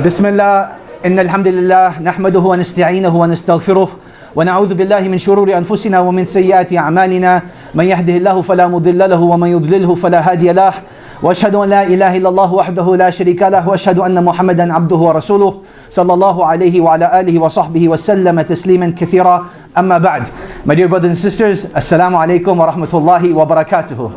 بسم الله إن الحمد لله نحمده ونستعينه ونستغفره ونعوذ بالله من شرور أنفسنا ومن سيئات أعمالنا من يهده الله فلا مضل له ومن يضلله فلا هادي له وأشهد أن لا إله إلا الله وحده لا شريك له وأشهد أن محمدا عبده ورسوله صلى الله عليه وعلى آله وصحبه وسلم تسليما كثيرا أما بعد. My dear brothers and sisters, Assalamu alaikum wa rahmatullahi wa barakatuhu.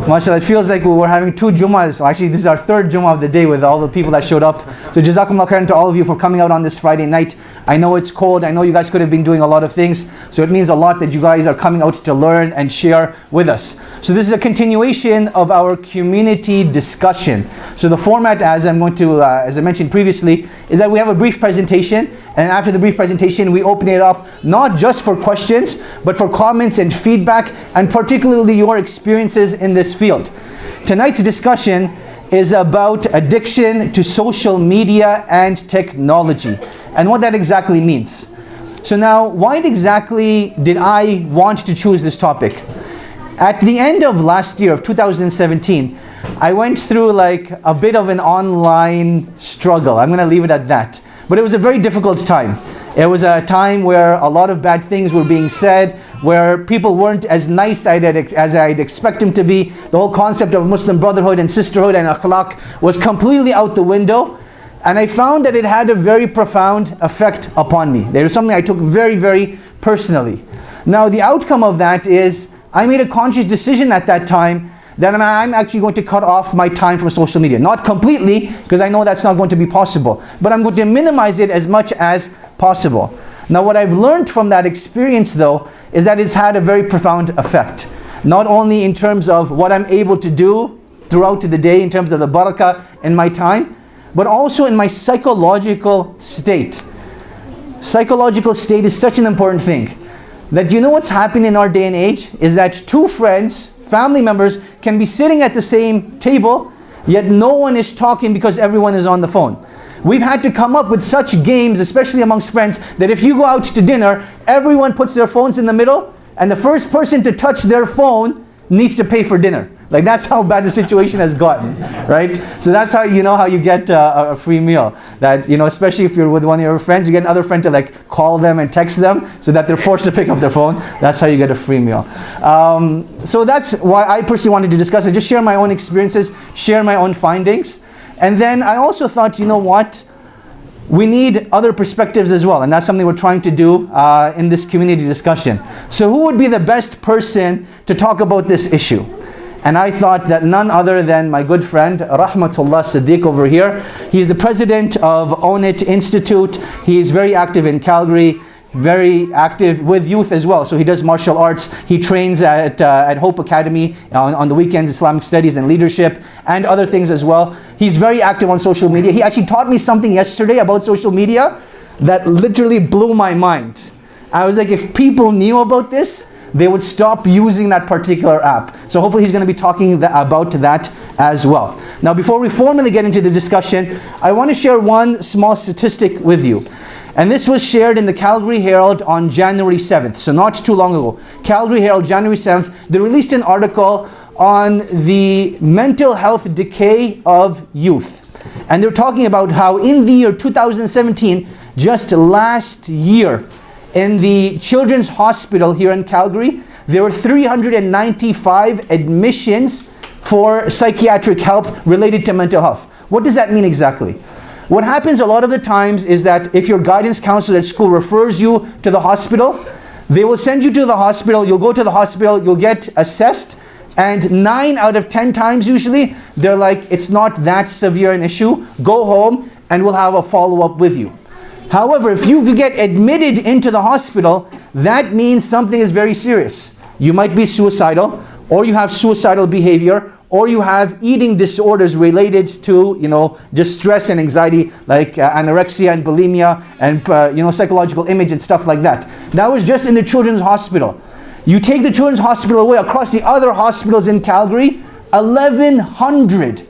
MashaAllah, it feels like we're having two Jummahs. Actually, this is our third Jummah of the day with all the people that showed up. So Jazakumullah khairan to all of you for coming out on this Friday night. I know it's cold. I know you guys could have been doing a lot of things. So it means a lot that you guys are coming out to learn and share with us. So this is a continuation of our community discussion. So the format, as I mentioned previously, is that we have a brief presentation. And after the brief presentation, we open it up not just for questions, but for comments and feedback, and particularly your experiences in this field. Tonight's discussion is about addiction to social media and technology, and what that exactly means. So now, why exactly did I want to choose this topic? At the end of last year, of 2017, I went through like a bit of an online struggle. I'm going to leave it at that. But it was a very difficult time. It was a time where a lot of bad things were being said, where people weren't as nice as I'd expect them to be. The whole concept of Muslim brotherhood and sisterhood and akhlaq was completely out the window. And I found that it had a very profound effect upon me. There was something I took very, very personally. Now the outcome of that is, I made a conscious decision at that time that I'm actually going to cut off my time from social media. Not completely, because I know that's not going to be possible, but I'm going to minimize it as much as possible. Now what I've learned from that experience though, is that it's had a very profound effect. Not only in terms of what I'm able to do throughout the day, in terms of the barakah in my time, but also in my psychological state. Psychological state is such an important thing. That you know what's happening in our day and age is that two friends, family members, can be sitting at the same table, yet no one is talking because everyone is on the phone. We've had to come up with such games, especially amongst friends, that if you go out to dinner, everyone puts their phones in the middle, and the first person to touch their phone needs to pay for dinner. Like that's how bad the situation has gotten, right? So that's how you know how you get a free meal. That, you know, especially if you're with one of your friends, you get another friend to like call them and text them so that they're forced to pick up their phone. That's how you get a free meal. So that's why I personally wanted to discuss it. Just share my own experiences, share my own findings. And then I also thought, you know what? We need other perspectives as well, and that's something we're trying to do in this community discussion. So who would be the best person to talk about this issue? And I thought that none other than my good friend Rahamatullah Siddique over here. He's the president of Own It Institute. He's very active in Calgary, very active with youth as well. So he does martial arts. He trains at Hope Academy on the weekends, Islamic studies and leadership, and other things as well. He's very active on social media. He actually taught me something yesterday about social media that literally blew my mind. I was like, if people knew about this, they would stop using that particular app. So hopefully he's going to be talking about that as well. Now before we formally get into the discussion, I want to share one small statistic with you. And this was shared in the Calgary Herald on January 7th, so not too long ago. Calgary Herald, January 7th, they released an article on the mental health decay of youth. And they're talking about how in the year 2017, just last year, in the Children's Hospital here in Calgary, there were 395 admissions for psychiatric help related to mental health. What does that mean exactly? What happens a lot of the times is that if your guidance counselor at school refers you to the hospital, they will send you to the hospital, you'll go to the hospital, you'll get assessed, and 9 out of 10 times usually, they're like, it's not that severe an issue, go home and we'll have a follow-up with you. However, if you get admitted into the hospital, that means something is very serious. You might be suicidal, or you have suicidal behavior, or you have eating disorders related to, you know, distress and anxiety, like anorexia and bulimia, and psychological image and stuff like that. That was just in the Children's Hospital. You take the Children's Hospital away across the other hospitals in Calgary, 1,100,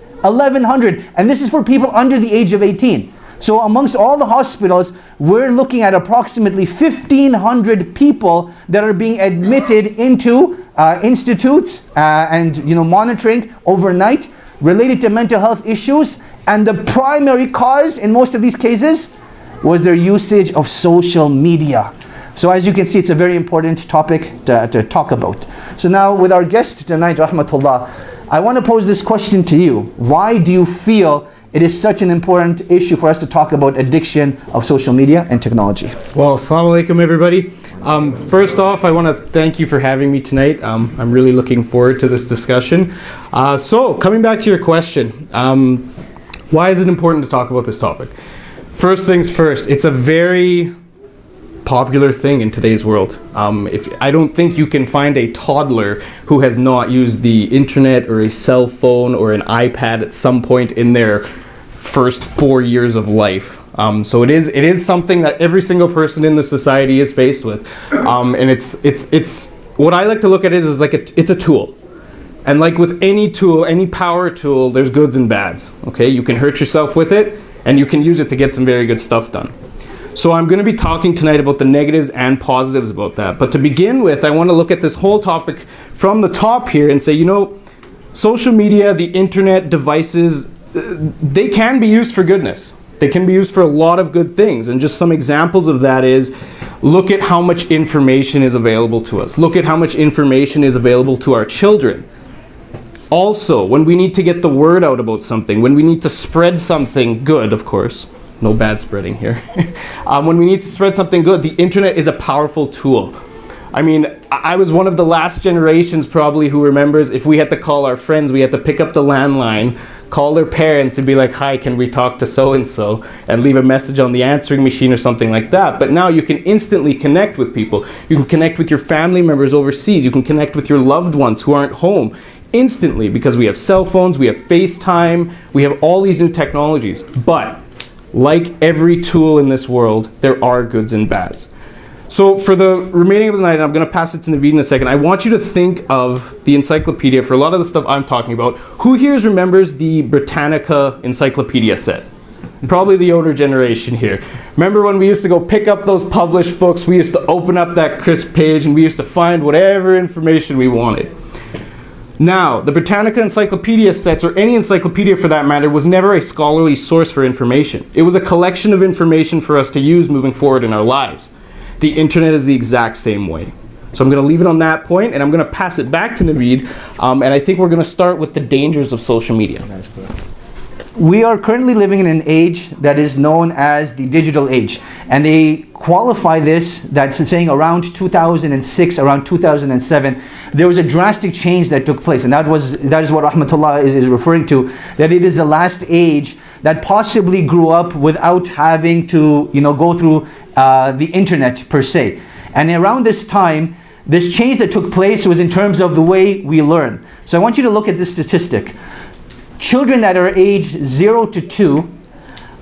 and this is for people under the age of 18. So amongst all the hospitals, we're looking at approximately 1,500 people that are being admitted into institutes and monitoring overnight related to mental health issues, and the primary cause in most of these cases was their usage of social media. So as you can see, it's a very important topic to talk about. So now with our guest tonight, Rahamatullah, I want to pose this question to you. Why do you feel it is such an important issue for us to talk about addiction of social media and technology? Well, assalamu alaikum everybody. First off, I want to thank you for having me tonight. I'm really looking forward to this discussion. So coming back to your question, why is it important to talk about this topic? First things first, it's a very popular thing in today's world. I don't think you can find a toddler who has not used the internet or a cell phone or an iPad at some point in their first 4 years of life. So it is something that every single person in the society is faced with, and it's what I like to look at it is like it's a tool, and like with any tool, any power tool, there's goods and bads. Okay, you can hurt yourself with it, and you can use it to get some very good stuff done. So I'm going to be talking tonight about the negatives and positives about that. But to begin with, I want to look at this whole topic from the top here and say, social media, the internet, devices, they can be used for goodness. They can be used for a lot of good things. And just some examples of that is, look at how much information is available to us. Look at how much information is available to our children. Also, when we need to get the word out about something, when we need to spread something good, of course, no bad spreading here. When we need to spread something good, the internet is a powerful tool. I mean, I was one of the last generations probably who remembers if we had to call our friends, we had to pick up the landline, call their parents and be like, hi, can we talk to so-and-so, and leave a message on the answering machine or something like that. But now you can instantly connect with people. You can connect with your family members overseas. You can connect with your loved ones who aren't home instantly, because we have cell phones, we have FaceTime, we have all these new technologies. But like every tool in this world, there are goods and bads. So for the remaining of the night, I'm going to pass it to Navaid in a second. I want you to think of the encyclopedia for a lot of the stuff I'm talking about. Who here remembers the Britannica encyclopedia set? Probably the older generation here. Remember when we used to go pick up those published books, we used to open up that crisp page and we used to find whatever information we wanted. Now, the Britannica encyclopedia sets, or any encyclopedia for that matter, was never a scholarly source for information. It was a collection of information for us to use moving forward in our lives. The internet is the exact same way. So I'm going to leave it on that point, and I'm going to pass it back to Navaid, and I think we're going to start with the dangers of social media. We are currently living in an age that is known as the digital age, and they qualify this, that's saying around 2006, around 2007, there was a drastic change that took place, and that is what Rahamatullah is referring to, that it is the last age that possibly grew up without having to go through the internet per se. And around this time, this change that took place was in terms of the way we learn. So I want you to look at this statistic. Children that are aged 0 to 2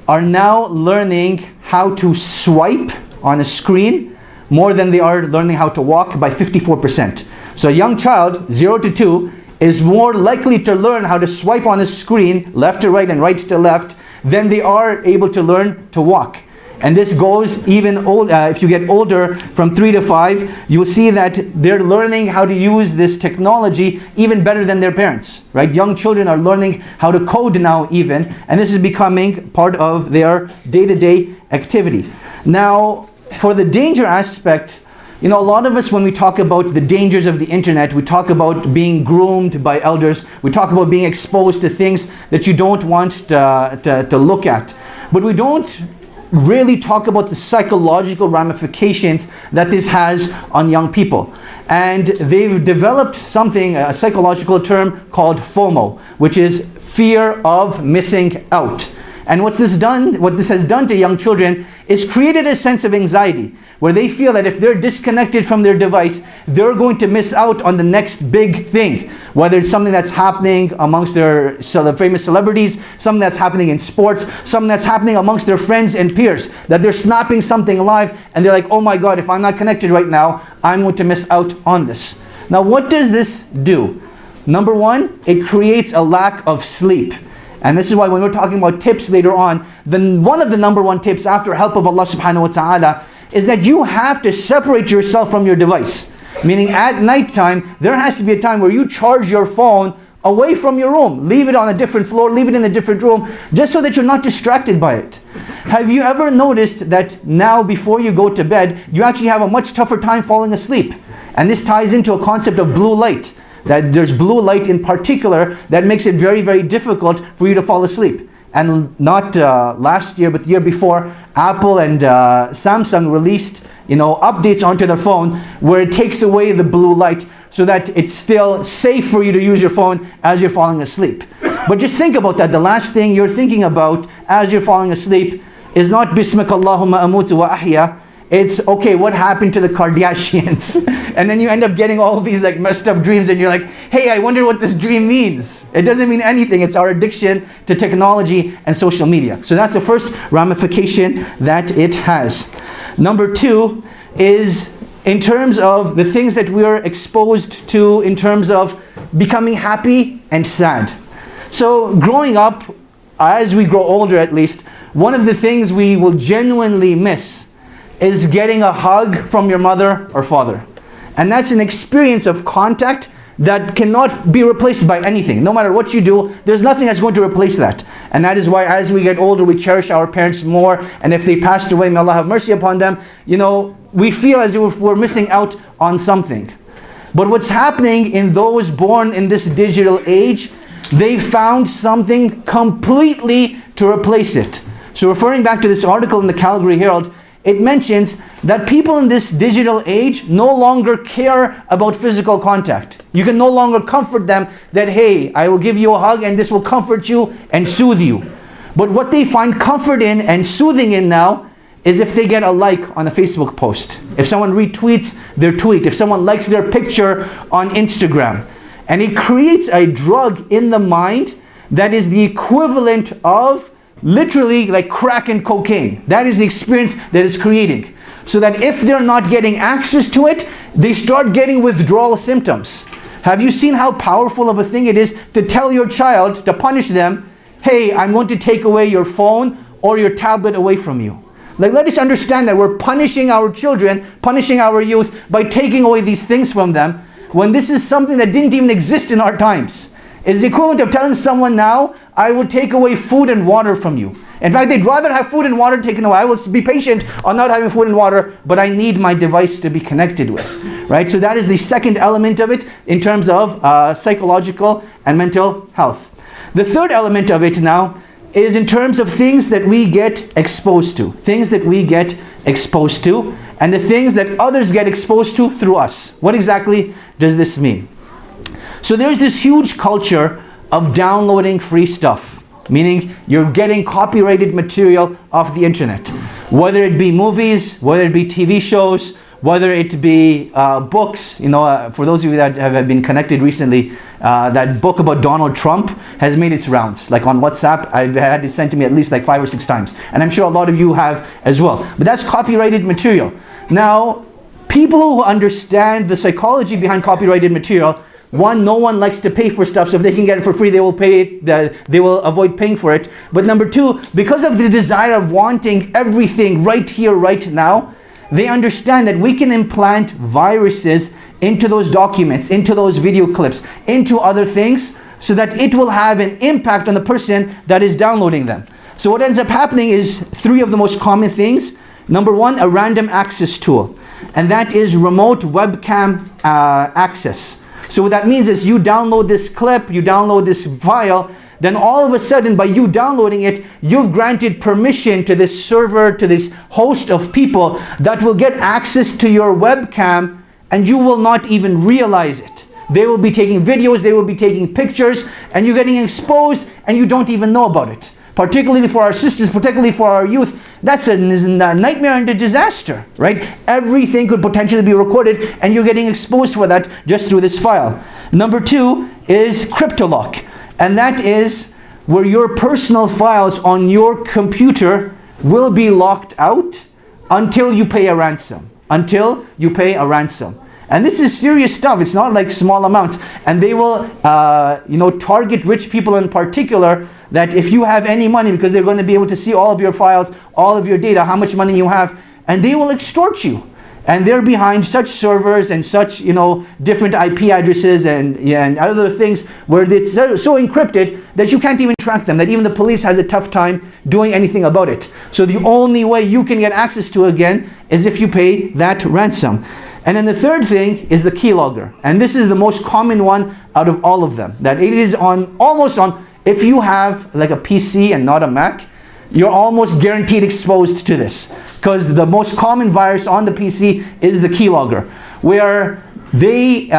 are now learning how to swipe on a screen more than they are learning how to walk, by 54%. So a young child, 0 to 2, is more likely to learn how to swipe on a screen, left to right and right to left, than they are able to learn to walk. And this goes even old. If you get older, from 3 to 5, you'll see that they're learning how to use this technology even better than their parents, right? Young children are learning how to code now even, and this is becoming part of their day-to-day activity. Now, for the danger aspect, a lot of us, when we talk about the dangers of the internet, we talk about being groomed by elders, we talk about being exposed to things that you don't want to look at. But we don't really talk about the psychological ramifications that this has on young people. And they've developed something, a psychological term called FOMO, which is fear of missing out. And what this has done to young children is created a sense of anxiety, where they feel that if they're disconnected from their device, they're going to miss out on the next big thing. Whether it's something that's happening amongst their famous celebrities, something that's happening in sports, something that's happening amongst their friends and peers, that they're snapping something live and they're like, oh my God, if I'm not connected right now, I'm going to miss out on this. Now, what does this do? Number one, it creates a lack of sleep. And this is why when we're talking about tips later on, then one of the number one tips after help of Allah subhanahu wa ta'ala is that you have to separate yourself from your device. Meaning at nighttime, there has to be a time where you charge your phone away from your room. Leave it on a different floor, leave it in a different room, just so that you're not distracted by it. Have you ever noticed that now before you go to bed, you actually have a much tougher time falling asleep? And this ties into a concept of blue light, that there's blue light in particular that makes it very, very difficult for you to fall asleep. And not last year, but the year before, Apple and Samsung released updates onto their phone where it takes away the blue light so that it's still safe for you to use your phone as you're falling asleep. But just think about that. The last thing you're thinking about as you're falling asleep is not Bismika Allahumma amutu wa ahya. It's, okay, what happened to the Kardashians? And then you end up getting all of these like messed up dreams and you're like, hey, I wonder what this dream means. It doesn't mean anything. It's our addiction to technology and social media. So that's the first ramification that it has. Number two is in terms of the things that we're exposed to in terms of becoming happy and sad. So growing up, as we grow older at least, one of the things we will genuinely miss is getting a hug from your mother or father. And that's an experience of contact that cannot be replaced by anything. No matter what you do, there's nothing that's going to replace that. And that is why as we get older, we cherish our parents more. And if they passed away, may Allah have mercy upon them, we feel as if we're missing out on something. But what's happening in those born in this digital age, they found something completely to replace it. So referring back to this article in the Calgary Herald, it mentions that people in this digital age no longer care about physical contact. You can no longer comfort them that, hey, I will give you a hug and this will comfort you and soothe you. But what they find comfort in and soothing in now is if they get a like on a Facebook post, if someone retweets their tweet, if someone likes their picture on Instagram. And it creates a drug in the mind that is the equivalent of literally like crack and cocaine. That is the experience that it's creating. So that if they're not getting access to it, they start getting withdrawal symptoms. Have you seen how powerful of a thing it is to tell your child, to punish them, hey, I'm going to take away your phone or your tablet away from you. Like, let us understand that we're punishing our children, punishing our youth by taking away these things from them, when this is something that didn't even exist in our times. It's the equivalent of telling someone now, I will take away food and water from you. In fact, they'd rather have food and water taken away. I will be patient on not having food and water, but I need my device to be connected with. Right? So that is the second element of it in terms of psychological and mental health. The third element of it now is in terms of things that we get exposed to. Things that we get exposed to, and the things that others get exposed to through us. What exactly does this mean? So there's this huge culture of downloading free stuff, meaning you're getting copyrighted material off the internet. Whether it be movies, whether it be TV shows, whether it be books. For those of you that have been connected recently, that book about Donald Trump has made its rounds. Like on WhatsApp, I've had it sent to me at least like 5 or 6 times. And I'm sure a lot of you have as well. But that's copyrighted material. Now, people who understand the psychology behind copyrighted material, one, no one likes to pay for stuff, so if they can get it for free, they will pay it, they will avoid paying for it. But number two, because of the desire of wanting everything right here, right now, they understand that we can implant viruses into those documents, into those video clips, into other things, so that it will have an impact on the person that is downloading them. So what ends up happening is 3 of the most common things. Number 1, a random access tool, and that is remote webcam access. So what that means is you download this clip, you download this file, then all of a sudden by you downloading it, you've granted permission to this server, to this host of people that will get access to your webcam, and you will not even realize it. They will be taking videos, they will be taking pictures, and you're getting exposed and you don't even know about it. Particularly for our sisters, particularly for our youth, that's a nightmare and a disaster, right? Everything could potentially be recorded and you're getting exposed for that just through this file. Number 2 is CryptoLock, and that is where your personal files on your computer will be locked out until you pay a ransom. Until you pay a ransom. And this is serious stuff. It's not like small amounts. And they will, target rich people in particular, that if you have any money, because they're going to be able to see all of your files, all of your data, how much money you have, and they will extort you. And they're behind such servers and such, different IP addresses and other things where it's so encrypted that you can't even track them, that even the police has a tough time doing anything about it. So the only way you can get access to it again is if you pay that ransom. And then the third thing is the keylogger. And this is the most common one out of all of them. That it is almost on, if you have like a PC and not a Mac, you're almost guaranteed exposed to this. Because the most common virus on the PC is the keylogger, where they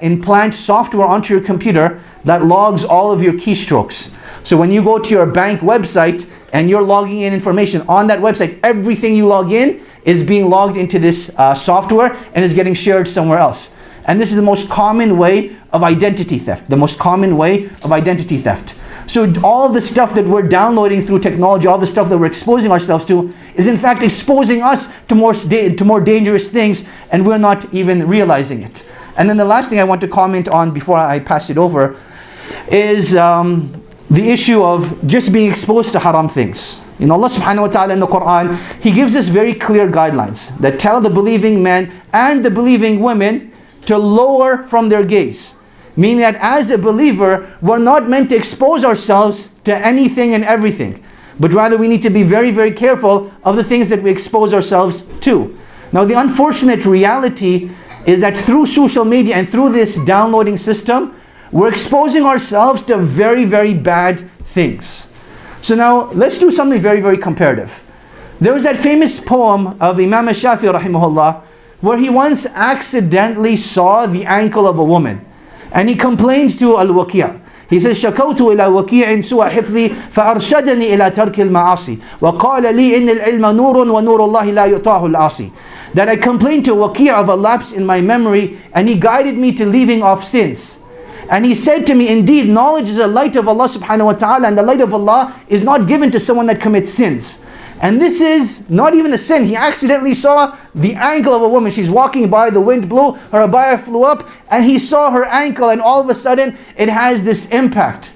implant software onto your computer that logs all of your keystrokes. So when you go to your bank website and you're logging in information on that website, everything you log in is being logged into this software and is getting shared somewhere else. And this is the most common way of identity theft. The most common way of identity theft. So all the stuff that we're downloading through technology, all the stuff that we're exposing ourselves to, is in fact exposing us to more dangerous things, and we're not even realizing it. And then the last thing I want to comment on before I pass it over is the issue of just being exposed to haram things. Allah subhanahu wa ta'ala in the Quran, He gives us very clear guidelines that tell the believing men and the believing women to lower from their gaze. Meaning that as a believer, we're not meant to expose ourselves to anything and everything, but rather we need to be very, very careful of the things that we expose ourselves to. Now the unfortunate reality is that through social media and through this downloading system, we're exposing ourselves to very, very bad things. So now let's do something very, very comparative. There was that famous poem of Imam Shafi'i rahimahullah, where he once accidentally saw the ankle of a woman. And he complained to Al-Waqi'. He says, شَكَوْتُ إِلَى وَكِيعٍ سُوَى حِفْظِي فَأَرْشَدَنِي إِلَى تَرْكِ الْمَعَاصِي وَقَالَ لِي إِنَّ الْعِلْمَ نُورٌ وَنُورُ اللَّهِ لَا يُطَاعُ الْعَاصِي. That I complained to Waqi' of a lapse in my memory, and he guided me to leaving off sins. And he said to me, indeed, knowledge is a light of Allah subhanahu wa ta'ala, and the light of Allah is not given to someone that commits sins. And this is not even a sin. He accidentally saw the ankle of a woman. She's walking by, the wind blew, her abaya flew up, and he saw her ankle, and all of a sudden, it has this impact.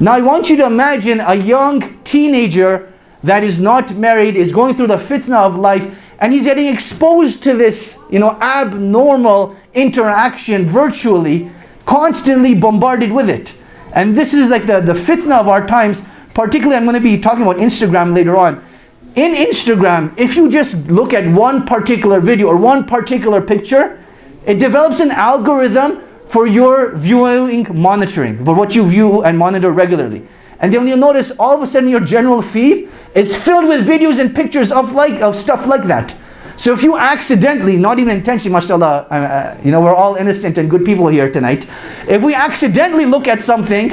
Now I want you to imagine a young teenager that is not married, is going through the fitna of life, and he's getting exposed to this, abnormal interaction virtually, constantly bombarded with it. And this is like the fitna of our times. Particularly, I'm going to be talking about Instagram later on. In Instagram, if you just look at one particular video or one particular picture, it develops an algorithm for your viewing monitoring, for what you view and monitor regularly. And then you'll notice all of a sudden your general feed is filled with videos and pictures of stuff like that. So if you accidentally, not even intentionally, mashallah, we're all innocent and good people here tonight. If we accidentally look at something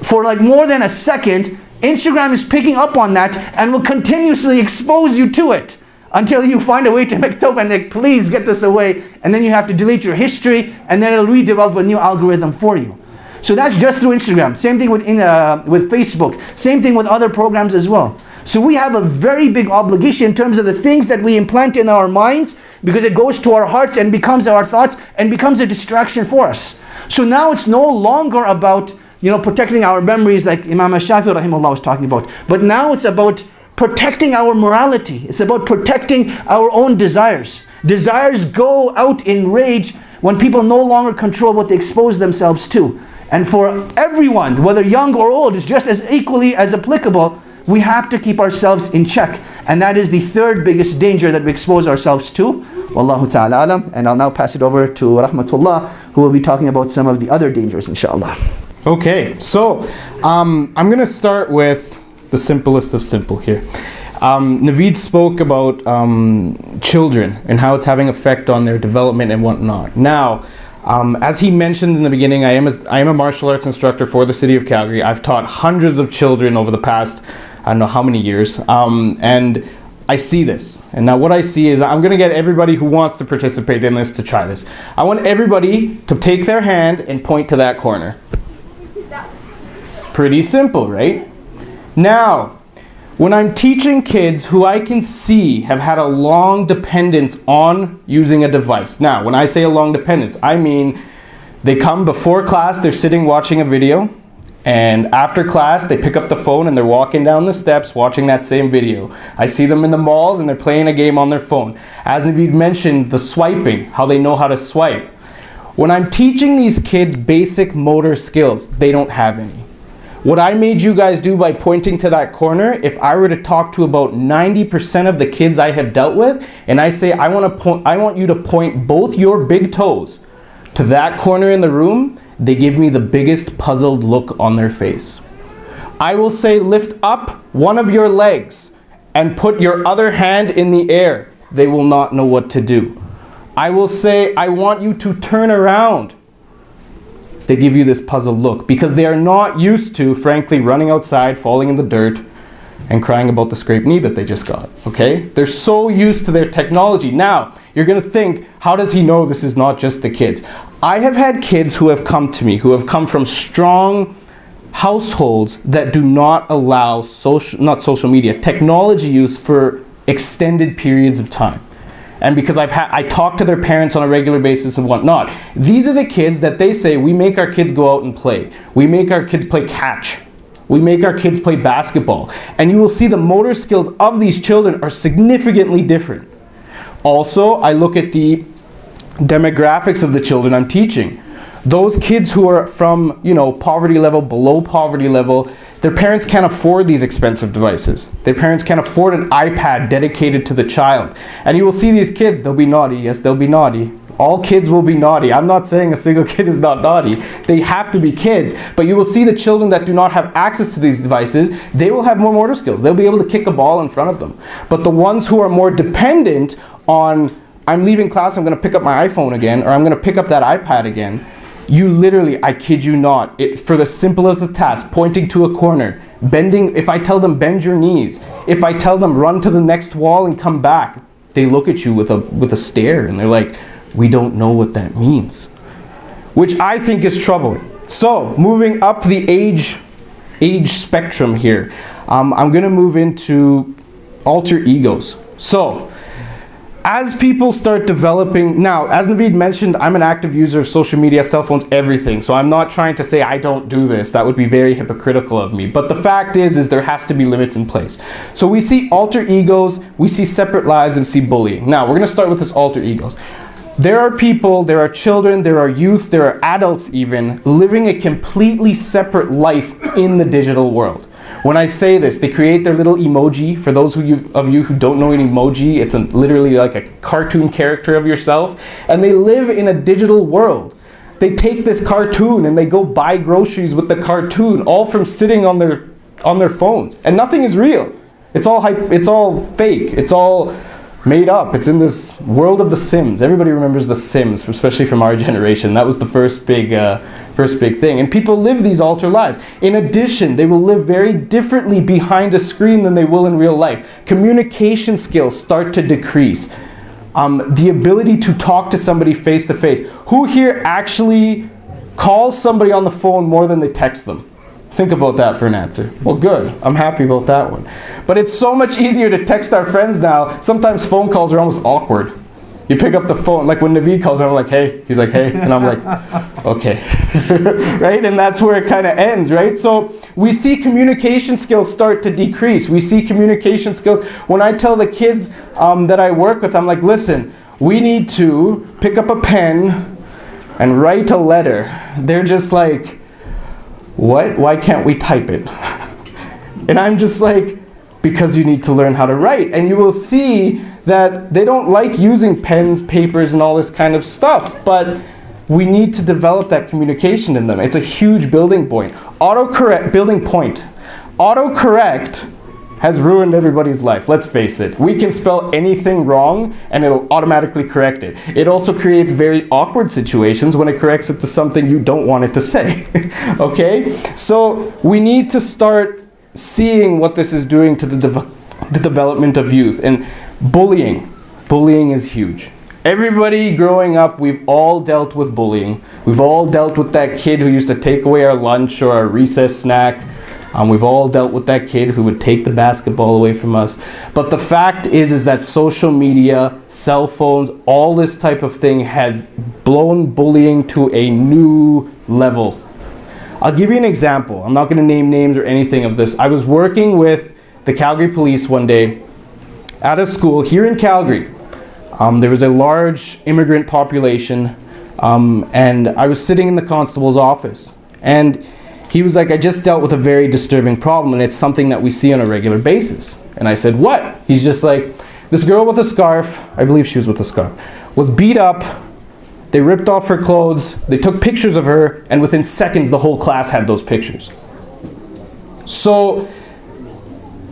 for like more than a second, Instagram is picking up on that and will continuously expose you to it until you find a way to make tawbah and like, please get this away. And then you have to delete your history, and then it'll redevelop a new algorithm for you. So that's just through Instagram. Same thing with Facebook. Same thing with other programs as well. So we have a very big obligation in terms of the things that we implant in our minds, because it goes to our hearts and becomes our thoughts and becomes a distraction for us. So now it's no longer about protecting our memories like Imam Shafi'i rahimahullah was talking about. But now it's about protecting our morality. It's about protecting our own desires. Desires go out in rage when people no longer control what they expose themselves to. And for everyone, whether young or old, is just as equally as applicable. We have to keep ourselves in check. And that is the third biggest danger that we expose ourselves to. Wallahu ta'ala alam. And I'll now pass it over to Rahamatullah, who will be talking about some of the other dangers, inshallah. Okay, so I'm going to start with the simplest of simple here. Navaid spoke about children and how it's having effect on their development and whatnot. Now, as he mentioned in the beginning, I am a martial arts instructor for the city of Calgary. I've taught hundreds of children over the past, I don't know how many years, and I see this. And now what I see is I'm going to get everybody who wants to participate in this to try this. I want everybody to take their hand and point to that corner. Pretty simple, right? Now, when I'm teaching kids who I can see have had a long dependence on using a device. Now, when I say a long dependence, I mean they come before class, they're sitting watching a video, And after class, they pick up the phone and they're walking down the steps watching that same video. I see them in the malls and they're playing a game on their phone. As Navaid mentioned, the swiping, how they know how to swipe. When I'm teaching these kids basic motor skills, they don't have any. What I made you guys do by pointing to that corner, if I were to talk to about 90% of the kids I have dealt with, and I say, I want you to point both your big toes to that corner in the room, they give me the biggest puzzled look on their face. I will say, lift up one of your legs and put your other hand in the air. They will not know what to do. I will say, I want you to turn around. They give you this puzzled look because they are not used to, frankly, running outside, falling in the dirt, and crying about the scraped knee that they just got, okay? They're so used to their technology. Now, you're gonna think, how does he know this is not just the kids? I have had kids who have come to me, who have come from strong households that do not allow social media, technology use for extended periods of time. And because I talk to their parents on a regular basis and whatnot, these are the kids that they say, we make our kids go out and play. We make our kids play catch. We make our kids play basketball. And you will see the motor skills of these children are significantly different. Also, I look at the demographics of the children I'm teaching. Those kids who are from, poverty level, below poverty level, their parents can't afford these expensive devices. Their parents can't afford an iPad dedicated to the child. And you will see these kids, they'll be naughty. Yes, they'll be naughty. All kids will be naughty. I'm not saying a single kid is not naughty. They have to be kids. But you will see the children that do not have access to these devices, they will have more motor skills. They'll be able to kick a ball in front of them. But the ones who are more dependent on, I'm leaving class, I'm going to pick up my iPhone again, or I'm going to pick up that iPad again, you literally, I kid you not, for the simplest of tasks, pointing to a corner, bending, if I tell them bend your knees, if I tell them run to the next wall and come back, they look at you with a stare and they're like, we don't know what that means. Which I think is troubling. So, moving up the age spectrum here, I'm going to move into alter egos. So, as people start developing, now, as Navaid mentioned, I'm an active user of social media, cell phones, everything. So I'm not trying to say I don't do this. That would be very hypocritical of me. But the fact is there has to be limits in place. So we see alter egos, we see separate lives, and we see bullying. Now, we're going to start with this alter egos. There are people, there are children, there are youth, there are adults even, living a completely separate life in the digital world. When I say this, they create their little emoji. For those of you who don't know an emoji, it's literally like a cartoon character of yourself. And they live in a digital world. They take this cartoon and they go buy groceries with the cartoon, all from sitting on their phones. And nothing is real. It's all fake. It's all made up. It's in this world of The Sims. Everybody remembers The Sims, especially from our generation. That was the first big thing. And people live these alter lives. In addition, they will live very differently behind a screen than they will in real life. Communication skills start to decrease. The ability to talk to somebody face to face. Who here actually calls somebody on the phone more than they text them? Think about that for an answer. Well, good. I'm happy about that one. But it's so much easier to text our friends now. Sometimes phone calls are almost awkward. You pick up the phone, like when Navaid calls, I'm like, hey. He's like, hey. And I'm like, okay. Right? And that's where it kind of ends, right? So we see communication skills start to decrease. We see communication skills. When I tell the kids that I work with, I'm like, listen, we need to pick up a pen and write a letter. They're just like, what? Why can't we type it? And I'm just like, because you need to learn how to write. And you will see that they don't like using pens, papers, and all this kind of stuff, but we need to develop that communication in them. It's a huge building point. Autocorrect has ruined everybody's life, let's face it. We can spell anything wrong and it'll automatically correct it. It also creates very awkward situations when it corrects it to something you don't want it to say. Okay? So we need to start seeing what this is doing to the development of youth. And bullying is huge. Everybody growing up, we've all dealt with bullying. We've all dealt with that kid who used to take away our lunch or our recess snack. We've all dealt with that kid who would take the basketball away from us. But the fact is that social media, cell phones, all this type of thing has blown bullying to a new level. I'll give you an example. I'm not going to name names or anything of this. I was working with the Calgary Police one day at a school here in Calgary. There was a large immigrant population, and I was sitting in the constable's office. And he was like, I just dealt with a very disturbing problem, and it's something that we see on a regular basis. And I said, what? He's just like, this girl with a scarf, I believe she was with a scarf, was beat up. They ripped off her clothes, they took pictures of her, and within seconds the whole class had those pictures. So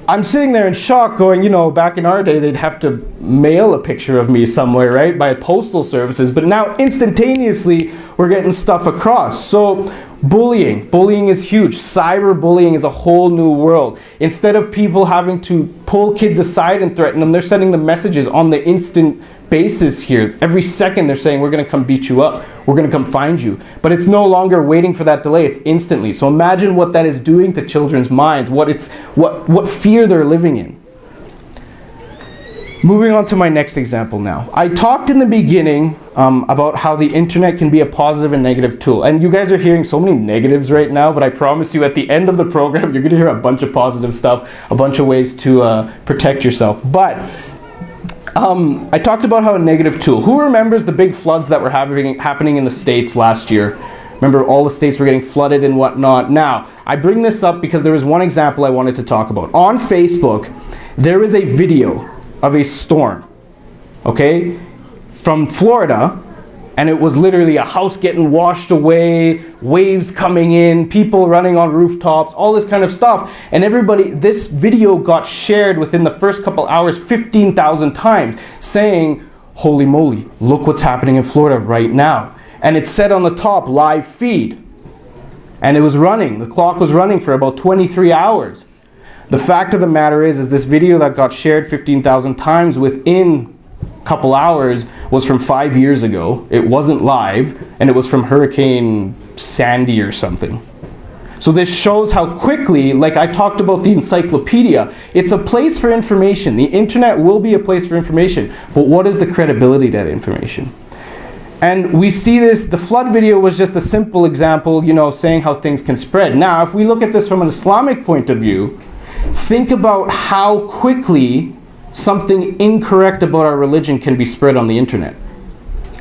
I'm sitting there in shock going, you know, back in our day they'd have to mail a picture of me somewhere, right, by postal services, but now instantaneously we're getting stuff across. So bullying is huge. Cyberbullying is a whole new world. Instead of people having to pull kids aside and threaten them, they're sending them messages on the instant basis here. Every second they're saying, we're going to come beat you up, we're going to come find you. But it's no longer waiting for that delay, it's instantly. So imagine what that is doing to children's minds, what fear they're living in. Moving on to my next example now. I talked in the beginning about how the internet can be a positive and negative tool. And you guys are hearing so many negatives right now, but I promise you at the end of the program, you're going to hear a bunch of positive stuff, a bunch of ways to protect yourself. But I talked about how a negative tool. Who remembers the big floods that were happening in the States last year? Remember, all the states were getting flooded and whatnot. Now, I bring this up because there was one example I wanted to talk about. On Facebook, there is a video of a storm, okay, from Florida, and it was literally a house getting washed away, waves coming in, people running on rooftops, all this kind of stuff. And this video got shared within the first couple hours 15,000 times, saying, holy moly, look what's happening in Florida right now. And it said on the top, live feed. And it was running, the clock was running for about 23 hours. The fact of the matter is this video that got shared 15,000 times within a couple hours was from 5 years ago. It wasn't live, and it was from Hurricane Sandy or something. So this shows how quickly, like I talked about the encyclopedia, it's a place for information. The internet will be a place for information, but what is the credibility of that information? And we see this, the flood video was just a simple example, you know, saying how things can spread. Now, if we look at this from an Islamic point of view, think about how quickly something incorrect about our religion can be spread on the internet.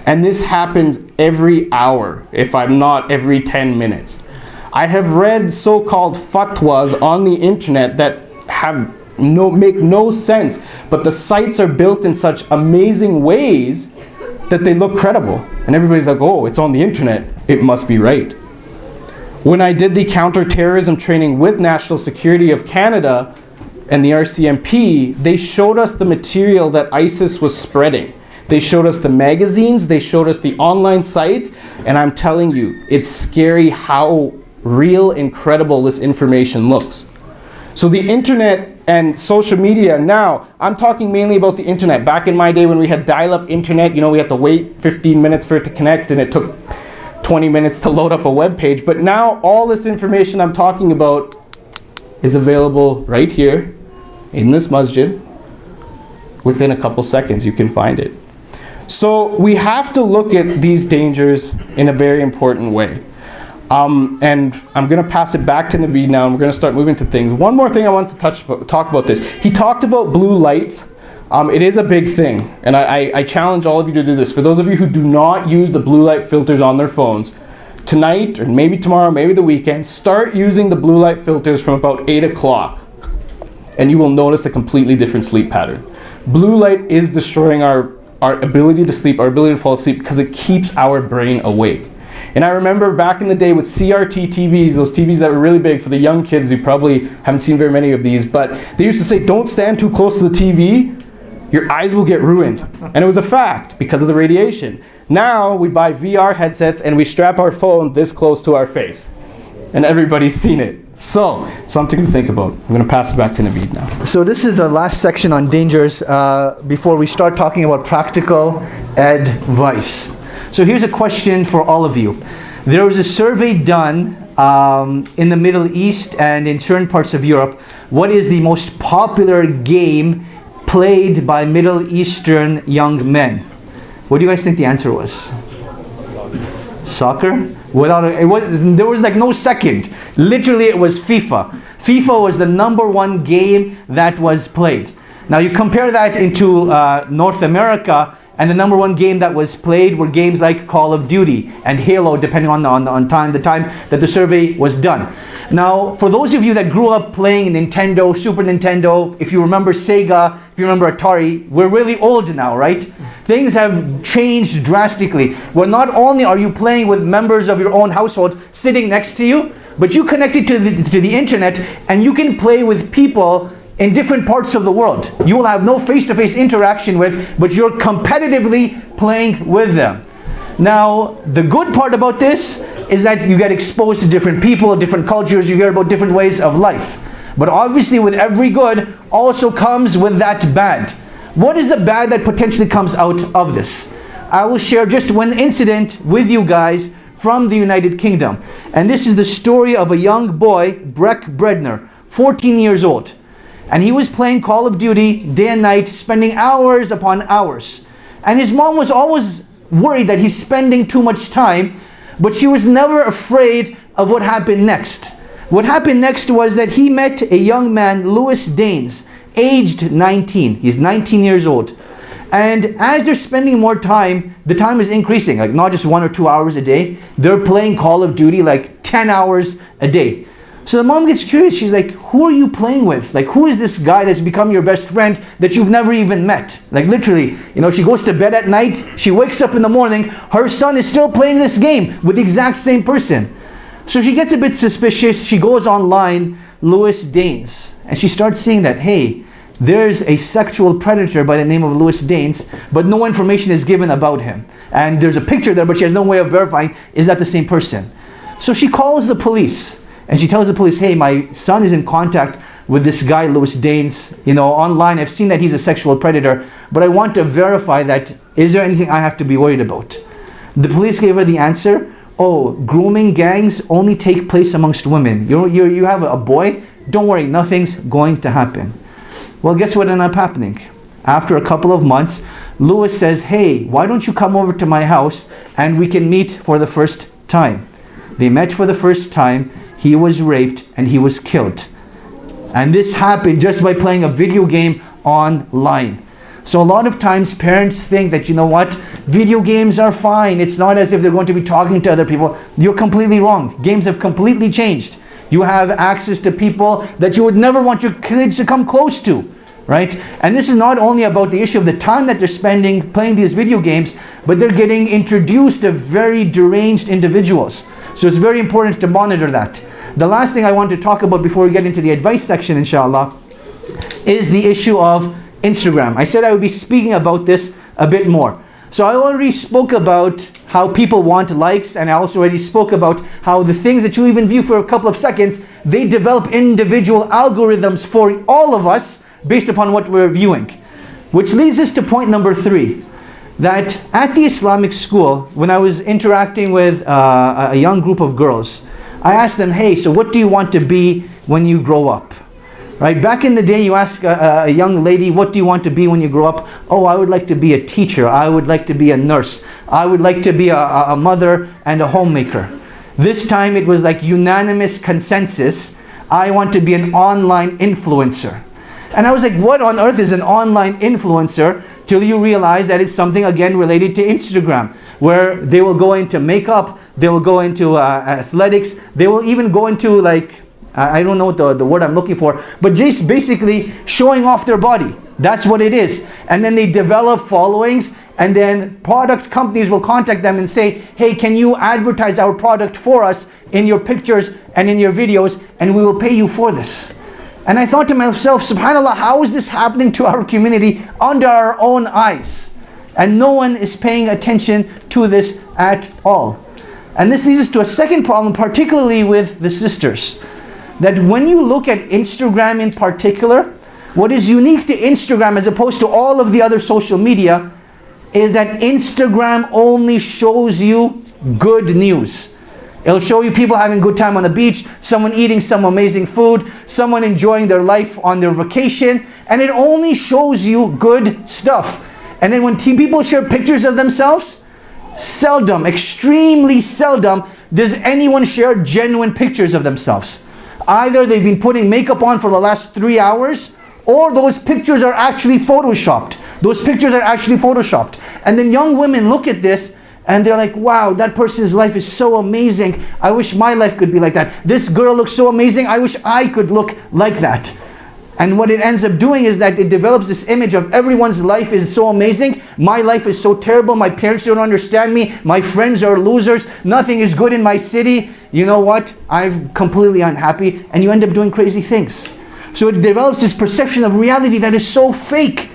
And this happens every hour, if I'm not every 10 minutes. I have read so-called fatwas on the internet that make no sense, but the sites are built in such amazing ways that they look credible. And everybody's like, oh, it's on the internet, it must be right. When I did the counter-terrorism training with National Security of Canada and the RCMP, they showed us the material that ISIS was spreading. They showed us the magazines, they showed us the online sites, and I'm telling you, it's scary how real and credible this information looks. So the internet and social media now, I'm talking mainly about the internet. Back in my day when we had dial-up internet, you know, we had to wait 15 minutes for it to connect and it took 20 minutes to load up a web page. But now all this information I'm talking about is available right here in this masjid. Within a couple seconds you can find it. So we have to look at these dangers in a very important way. And I'm going to pass it back to Navaid now, and we're going to start moving to things. One more thing I want to talk about this. He talked about blue lights. It is a big thing, and I challenge all of you to do this. For those of you who do not use the blue light filters on their phones, tonight, or maybe tomorrow, maybe the weekend, start using the blue light filters from about 8 o'clock, and you will notice a completely different sleep pattern. Blue light is destroying our ability to sleep, our ability to fall asleep, because it keeps our brain awake. And I remember back in the day with CRT TVs, those TVs that were really big for the young kids, you probably haven't seen very many of these, but they used to say, don't stand too close to the TV, your eyes will get ruined. And it was a fact because of the radiation. Now we buy VR headsets and we strap our phone this close to our face. And everybody's seen it. So, something to think about. I'm going to pass it back to Navaid now. So this is the last section on dangers before we start talking about practical advice. So here's a question for all of you. There was a survey done in the Middle East and in certain parts of Europe. What is the most popular game played by Middle Eastern young men? What do you guys think the answer was? Soccer? There was like no second. Literally, it was FIFA. FIFA was the #1 game that was played. Now you compare that into North America, and the #1 game that was played were games like Call of Duty and Halo, depending on the time that the survey was done. Now, for those of you that grew up playing Nintendo, Super Nintendo, if you remember Sega, if you remember Atari, we're really old now, right? Things have changed drastically. Where not only are you playing with members of your own household sitting next to you, but you connected to the internet, and you can play with people in different parts of the world. You will have no face-to-face interaction with, but you're competitively playing with them. Now, the good part about this is that you get exposed to different people, different cultures, you hear about different ways of life. But obviously with every good also comes with that bad. What is the bad that potentially comes out of this? I will share just one incident with you guys from the United Kingdom. And this is the story of a young boy, Breck Bredner, 14 years old. And he was playing Call of Duty day and night, spending hours upon hours. And his mom was always worried that he's spending too much time, but she was never afraid of what happened next. What happened next was that he met a young man, Lewis Danes, aged 19. He's 19 years old. And as they're spending more time, the time is increasing, like not just 1 or 2 hours a day. They're playing Call of Duty like 10 hours a day. So the mom gets curious. She's like, who are you playing with? Like, who is this guy that's become your best friend that you've never even met? Like literally, she goes to bed at night, she wakes up in the morning, her son is still playing this game with the exact same person. So she gets a bit suspicious. She goes online, Lewis Danes, and she starts seeing that, hey, there's a sexual predator by the name of Lewis Danes, but no information is given about him. And there's a picture there, but she has no way of verifying, is that the same person? So she calls the police. And she tells the police, hey, my son is in contact with this guy, Lewis Danes, online. I've seen that he's a sexual predator, but I want to verify that. Is there anything I have to be worried about? The police gave her the answer, oh, grooming gangs only take place amongst women. You have a boy, don't worry, nothing's going to happen. Well, guess what ended up happening? After a couple of months, Lewis says, hey, why don't you come over to my house and we can meet for the first time? They met for the first time. He was raped and he was killed. And this happened just by playing a video game online. So a lot of times parents think that, video games are fine. It's not as if they're going to be talking to other people. You're completely wrong. Games have completely changed. You have access to people that you would never want your kids to come close to, right? And this is not only about the issue of the time that they're spending playing these video games, but they're getting introduced to very deranged individuals. So it's very important to monitor that. The last thing I want to talk about before we get into the advice section, inshallah, is the issue of Instagram. I said I would be speaking about this a bit more. So I already spoke about how people want likes, and I also already spoke about how the things that you even view for a couple of seconds, they develop individual algorithms for all of us based upon what we're viewing. Which leads us to point number 3. That at the Islamic school, when I was interacting with a young group of girls, I asked them, hey, so what do you want to be when you grow up? Right? Back in the day, you ask a young lady, what do you want to be when you grow up? Oh, I would like to be a teacher. I would like to be a nurse. I would like to be a mother and a homemaker. This time it was like unanimous consensus. I want to be an online influencer. And I was like, what on earth is an online influencer? Till you realize that it's something, again, related to Instagram, where they will go into makeup, they will go into athletics, they will even go into I don't know what the word I'm looking for, but just basically showing off their body. That's what it is. And then they develop followings, and then product companies will contact them and say, hey, can you advertise our product for us in your pictures and in your videos, and we will pay you for this. And I thought to myself, subhanAllah, how is this happening to our community under our own eyes? And no one is paying attention to this at all. And this leads us to a second problem, particularly with the sisters. That when you look at Instagram in particular, what is unique to Instagram as opposed to all of the other social media is that Instagram only shows you good news. It'll show you people having a good time on the beach, someone eating some amazing food, someone enjoying their life on their vacation, and it only shows you good stuff. And then when people share pictures of themselves, seldom, extremely seldom, does anyone share genuine pictures of themselves. Either they've been putting makeup on for the last 3 hours, or those pictures are actually photoshopped. Those pictures are actually photoshopped. And then young women look at this and they're like, wow, that person's life is so amazing. I wish my life could be like that. This girl looks so amazing. I wish I could look like that. And what it ends up doing is that it develops this image of everyone's life is so amazing. My life is so terrible. My parents don't understand me. My friends are losers. Nothing is good in my city. You know what? I'm completely unhappy. And you end up doing crazy things. So it develops this perception of reality that is so fake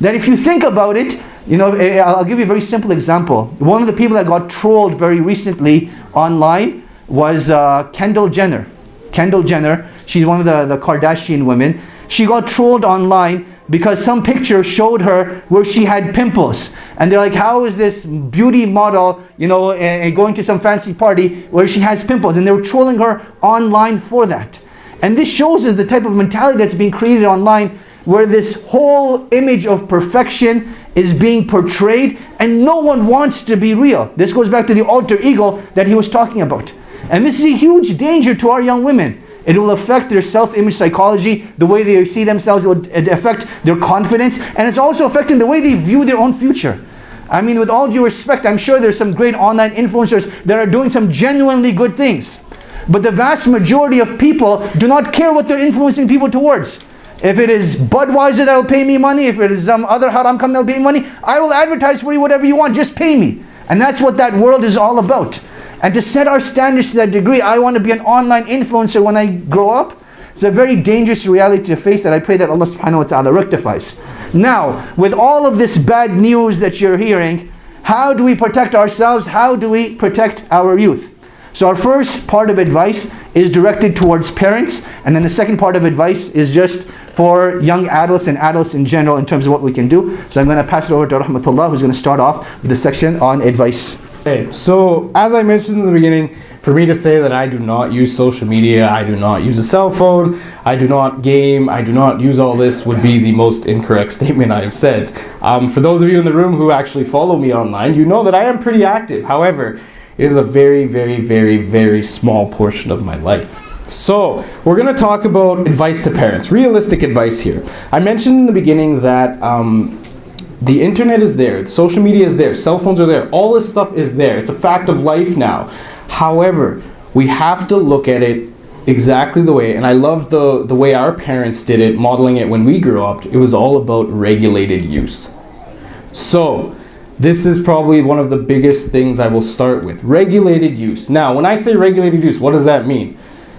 that if you think about it, you know, I'll give you a very simple example. One of the people that got trolled very recently online was Kendall Jenner. Kendall Jenner, she's one of the Kardashian women. She got trolled online because some picture showed her where she had pimples. And they're like, how is this beauty model, you know, going to some fancy party where she has pimples? And they were trolling her online for that. And this shows us the type of mentality that's being created online, where this whole image of perfection is being portrayed and no one wants to be real. This goes back to the alter ego that he was talking about. And this is a huge danger to our young women. It will affect their self-image psychology, the way they see themselves. It will affect their confidence, and it's also affecting the way they view their own future. I mean, with all due respect, I'm sure there's some great online influencers that are doing some genuinely good things. But the vast majority of people do not care what they're influencing people towards. If it is Budweiser that will pay me money, if it is some other haram company that will pay me money, I will advertise for you whatever you want, just pay me. And that's what that world is all about. And to set our standards to that degree, I want to be an online influencer when I grow up, it's a very dangerous reality to face that I pray that Allah subhanahu wa ta'ala rectifies. Now, with all of this bad news that you're hearing, how do we protect ourselves? How do we protect our youth? So our first part of advice is directed towards parents, and then the second part of advice is just for young adults and adults in general in terms of what we can do. So I'm going to pass it over to Rahamatullah, who's going to start off with the section on advice. Okay, so as I mentioned in the beginning, for me to say that I do not use social media, I do not use a cell phone, I do not game, I do not use all this would be the most incorrect statement I have said. For those of you in the room who actually follow me online, you know that I am pretty active. However, it is a very, very, very, very small portion of my life. So, we're going to talk about advice to parents, realistic advice here. I mentioned in the beginning that the internet is there, social media is there, cell phones are there, all this stuff is there. It's a fact of life now. However, we have to look at it exactly the way, and I love the way our parents did it, modeling it when we grew up. It was all about regulated use. So, this is probably one of the biggest things I will start with. Regulated use. Now, when I say regulated use, what does that mean?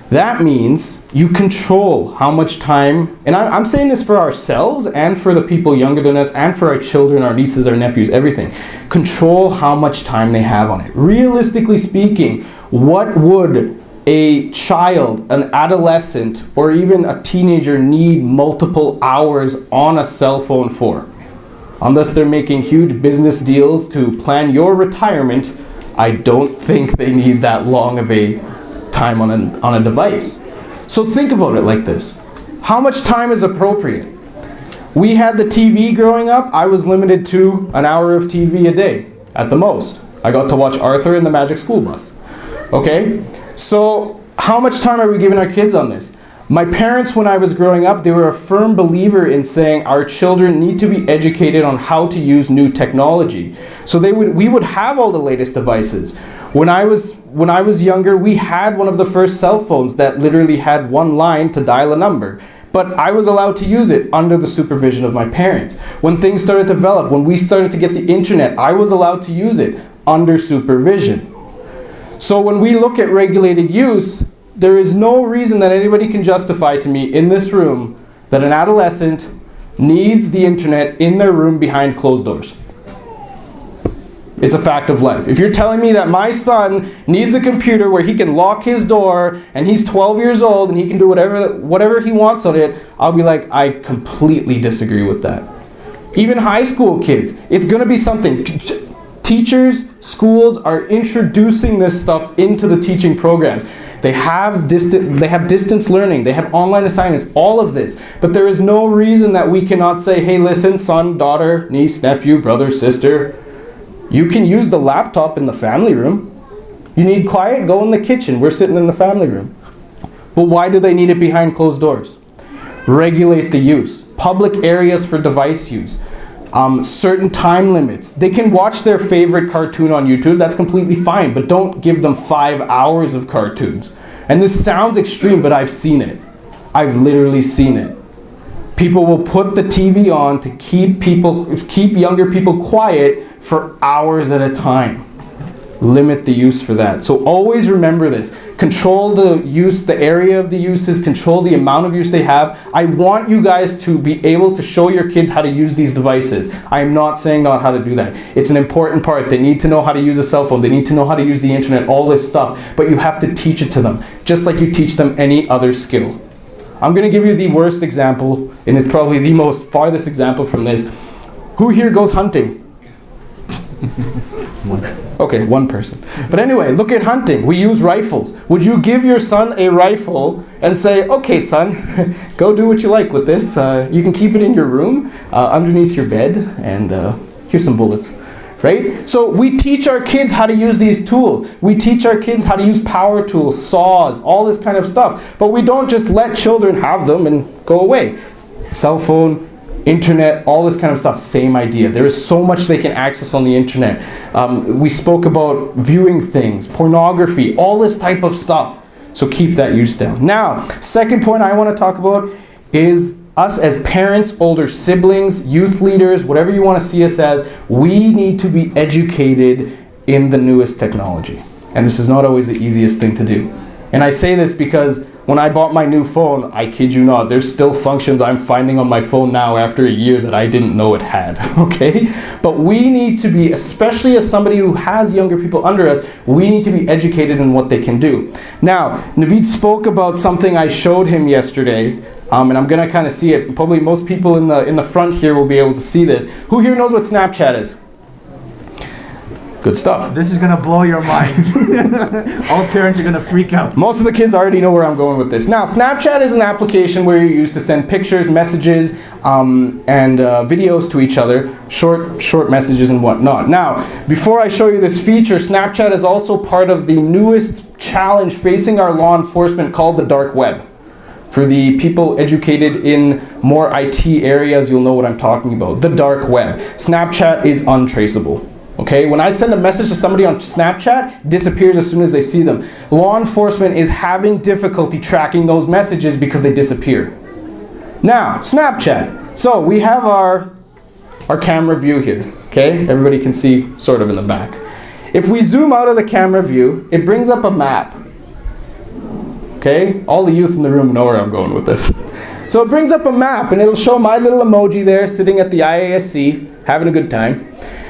That means you control how much time, and I'm saying this for ourselves and for the people younger than us and for our children, our nieces, our nephews, everything. Control how much time they have on it. Realistically speaking, what would a child, an adolescent, or even a teenager need multiple hours on a cell phone for? Unless they're making huge business deals to plan your retirement, I don't think they need that long of a time on a device. So think about it like this. How much time is appropriate? We had the TV growing up. I was limited to an hour of TV a day at the most. I got to watch Arthur and the Magic School Bus. Okay? So how much time are we giving our kids on this? My parents, when I was growing up, they were a firm believer in saying our children need to be educated on how to use new technology. So we would have all the latest devices. When I was younger, we had one of the first cell phones that literally had one line to dial a number. But I was allowed to use it under the supervision of my parents. When things started to develop, when we started to get the internet, I was allowed to use it under supervision. So when we look at regulated use, there is no reason that anybody can justify to me in this room that an adolescent needs the internet in their room behind closed doors. It's a fact of life. If you're telling me that my son needs a computer where he can lock his door and he's 12 years old and he can do whatever he wants on it, I'll be like, I completely disagree with that. Even high school kids, it's going to be something. Teachers, schools are introducing this stuff into the teaching programs. They have distance learning, they have online assignments, all of this. But there is no reason that we cannot say, hey, listen, son, daughter, niece, nephew, brother, sister, You can use the laptop in the family room. You need quiet? Go in the kitchen. We're sitting in the family room. But why do they need it behind closed doors? Regulate the use. Public areas for device use. Certain time limits. They can watch their favorite cartoon on YouTube. That's completely fine. But don't give them 5 hours of cartoons. And this sounds extreme, but I've seen it. I've literally seen it. People will put the TV on to keep younger people quiet for hours at a time. Limit the use for that. So always remember this. Control the use, the area of the uses, control the amount of use they have. I want you guys to be able to show your kids how to use these devices. I am not saying not how to do that. It's an important part. They need to know how to use a cell phone. They need to know how to use the internet, all this stuff. But you have to teach it to them, just like you teach them any other skill. I'm going to give you the worst example, and it's probably the most farthest example from this. Who here goes hunting? Okay, one person. But anyway, look at hunting. We use rifles. Would you give your son a rifle and say, okay, son, go do what you like with this. You can keep it in your room, underneath your bed, and here's some bullets. Right? So we teach our kids how to use these tools. We teach our kids how to use power tools, saws, all this kind of stuff. But we don't just let children have them and go away. Cell phone, internet, all this kind of stuff, same idea. There is so much they can access on the internet. We spoke about viewing things, pornography, all this type of stuff. So keep that use down. Now, second point I want to talk about is us as parents, older siblings, youth leaders, whatever you want to see us as, we need to be educated in the newest technology. And this is not always the easiest thing to do. And I say this because when I bought my new phone, I kid you not, there's still functions I'm finding on my phone now after a year that I didn't know it had, okay? But we need to be, especially as somebody who has younger people under us, we need to be educated in what they can do. Now, Navaid spoke about something I showed him yesterday, and I'm gonna kind of see it. Probably most people in the front here will be able to see this. Who here knows what Snapchat is? Good stuff. This is going to blow your mind. All parents are going to freak out. Most of the kids already know where I'm going with this. Now, Snapchat is an application where you use to send pictures, messages, and videos to each other, short messages and whatnot. Now, before I show you this feature, Snapchat is also part of the newest challenge facing our law enforcement called the dark web. For the people educated in more IT areas, you'll know what I'm talking about. The dark web. Snapchat is untraceable. Okay, when I send a message to somebody on Snapchat, it disappears as soon as they see them. Law enforcement is having difficulty tracking those messages because they disappear. Now, Snapchat. So we have our camera view here. Okay, everybody can see sort of in the back. If we zoom out of the camera view, it brings up a map. Okay, all the youth in the room know where I'm going with this. So it brings up a map and it'll show my little emoji there sitting at the IASC, having a good time.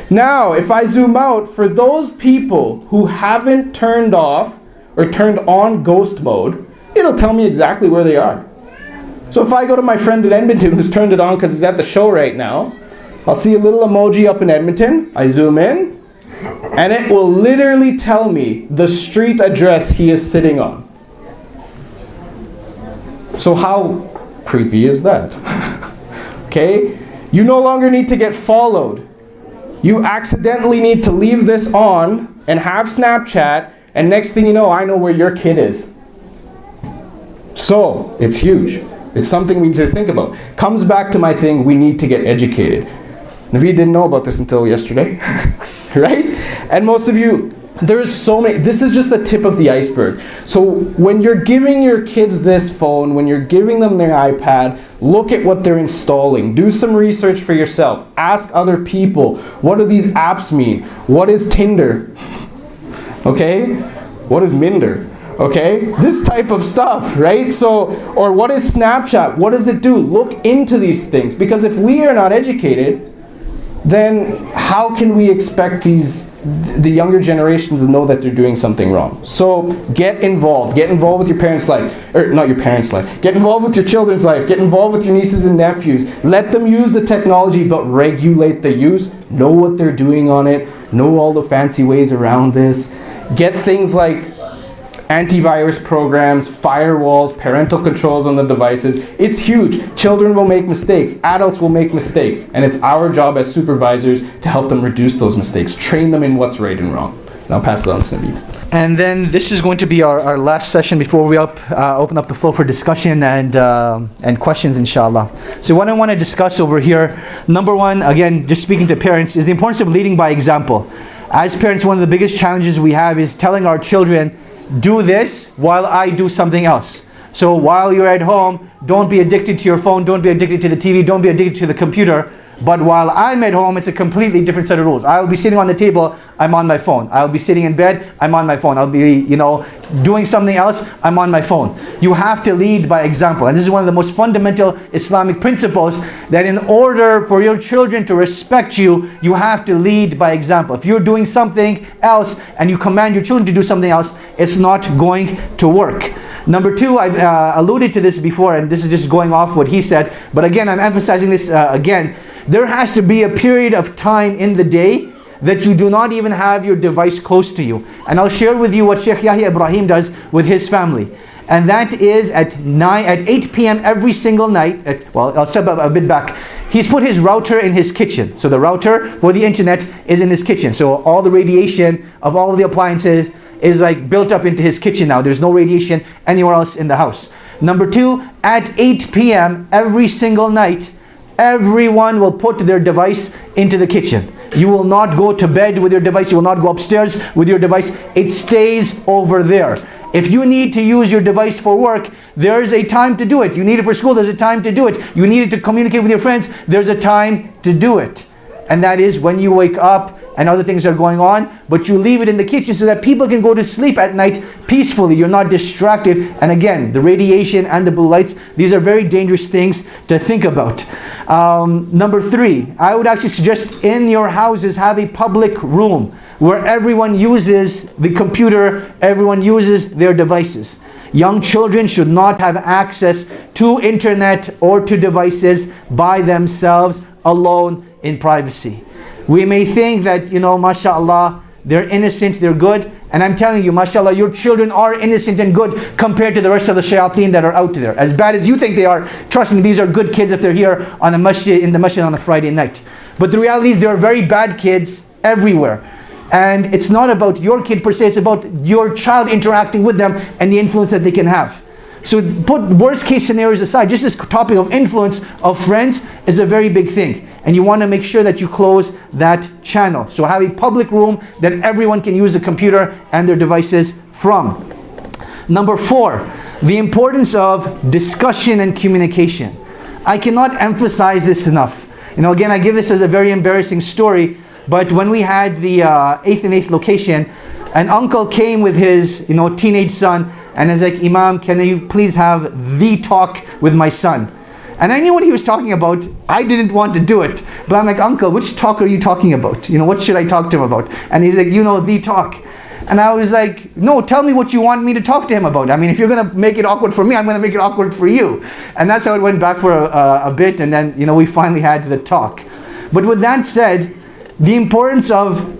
Now, if I zoom out, for those people who haven't turned off or turned on ghost mode, it'll tell me exactly where they are. So if I go to my friend in Edmonton who's turned it on because he's at the show right now, I'll see a little emoji up in Edmonton. I zoom in, and it will literally tell me the street address he is sitting on. So how creepy is that? Okay? You no longer need to get followed. You accidentally need to leave this on and have Snapchat, and next thing you know, I know where your kid is. So, it's huge. It's something we need to think about. Comes back to my thing, we need to get educated. Navaid didn't know about this until yesterday, right? And most of you, there's so many, this is just the tip of the iceberg. So when you're giving your kids this phone, when you're giving them their iPad, look at what they're installing. Do some research for yourself. Ask other people, what do these apps mean? What is Tinder? Okay? What is Minder? Okay? This type of stuff, right? So, or what is Snapchat? What does it do? Look into these things, because if we are not educated, then how can we expect the younger generation to know that they're doing something wrong? So get involved. Get involved with your parents' life. Or not your parents' life. Get involved with your children's life. Get involved with your nieces and nephews. Let them use the technology, but regulate the use. Know what they're doing on it. Know all the fancy ways around this. Get things like antivirus programs, firewalls, parental controls on the devices. It's huge. Children will make mistakes. Adults will make mistakes. And it's our job as supervisors to help them reduce those mistakes, train them in what's right and wrong. And I'll pass it on to Navaid. And then this is going to be our last session before we open up the floor for discussion and questions, inshallah. So what I want to discuss over here, number one, again, just speaking to parents, is the importance of leading by example. As parents, one of the biggest challenges we have is telling our children, do this while I do something else. So while you're at home, don't be addicted to your phone, don't be addicted to the TV, don't be addicted to the computer. But while I'm at home, it's a completely different set of rules. I'll be sitting on the table, I'm on my phone. I'll be sitting in bed, I'm on my phone. I'll be, doing something else, I'm on my phone. You have to lead by example. And this is one of the most fundamental Islamic principles, that in order for your children to respect you, you have to lead by example. If you're doing something else and you command your children to do something else, it's not going to work. Number two, I've alluded to this before, and this is just going off what he said, but again, I'm emphasizing this again. There has to be a period of time in the day that you do not even have your device close to you. And I'll share with you what Sheikh Yahya Ibrahim does with his family. And that is at 8 p.m. every single night. I'll step up a bit back. He's put his router in his kitchen. So the router for the internet is in his kitchen. So all the radiation of all of the appliances is like built up into his kitchen now. There's no radiation anywhere else in the house. Number two, at 8 p.m. every single night, everyone will put their device into the kitchen. You will not go to bed with your device. You will not go upstairs with your device. It stays over there. If you need to use your device for work, there's a time to do it. You need it for school, there's a time to do it. You need it to communicate with your friends, there's a time to do it. And that is when you wake up and other things are going on, but you leave it in the kitchen so that people can go to sleep at night peacefully. You're not distracted. And again, the radiation and the blue lights, these are very dangerous things to think about. Number three, I would actually suggest in your houses have a public room where everyone uses the computer, everyone uses their devices. Young children should not have access to internet or to devices by themselves, alone, in privacy. We may think that, mashallah, they're innocent, they're good. And I'm telling you, mashallah, your children are innocent and good compared to the rest of the shayateen that are out there. As bad as you think they are, trust me, these are good kids if they're here on the masjid, in the masjid on a Friday night. But the reality is there are very bad kids everywhere. And it's not about your kid per se, it's about your child interacting with them and the influence that they can have. So put worst case scenarios aside, just this topic of influence of friends is a very big thing. And you want to make sure that you close that channel. So have a public room that everyone can use the computer and their devices from. Number four, the importance of discussion and communication. I cannot emphasize this enough. Again, I give this as a very embarrassing story, but when we had the 8th and 8th location, an uncle came with his teenage son and is like, Imam, can you please have the talk with my son? And I knew what he was talking about. I didn't want to do it. But I'm like, uncle, which talk are you talking about? What should I talk to him about? And he's like, the talk. And I was like, no, tell me what you want me to talk to him about. I mean, if you're going to make it awkward for me, I'm going to make it awkward for you. And that's how it went back for a bit. And then, we finally had the talk. But with that said, the importance of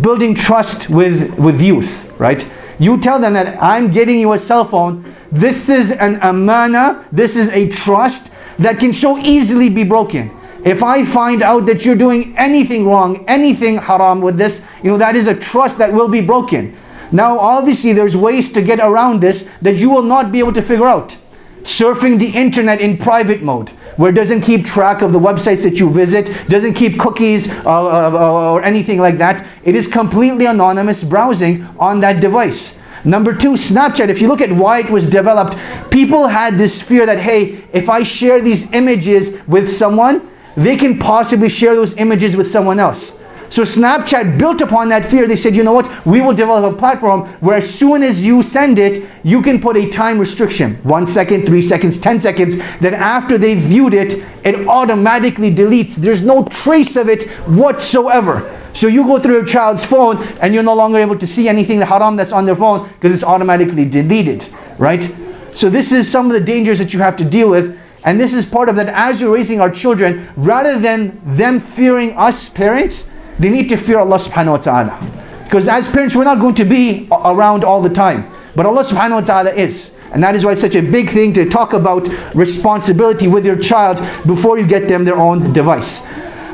building trust with youth, right? You tell them that I'm getting you a cell phone. This is an amana. This is a trust that can so easily be broken. If I find out that you're doing anything wrong, anything haram with this, that is a trust that will be broken. Now, obviously, there's ways to get around this that you will not be able to figure out. Surfing the internet in private mode, where it doesn't keep track of the websites that you visit, doesn't keep cookies or anything like that. It is completely anonymous browsing on that device. Number two, Snapchat. If you look at why it was developed, people had this fear that, hey, if I share these images with someone, they can possibly share those images with someone else. So Snapchat built upon that fear. They said, you know what? We will develop a platform where as soon as you send it, you can put a time restriction. 1 second, 3 seconds, 10 seconds. That after they viewed it, it automatically deletes. There's no trace of it whatsoever. So you go through your child's phone and you're no longer able to see anything haram that's on their phone because it's automatically deleted, right? So this is some of the dangers that you have to deal with. And this is part of that as you're raising our children, rather than them fearing us parents, they need to fear Allah subhanahu wa ta'ala. Because as parents, we're not going to be around all the time. but Allah subhanahu wa ta'ala is. And that is why it's such a big thing to talk about responsibility with your child before you get them their own device.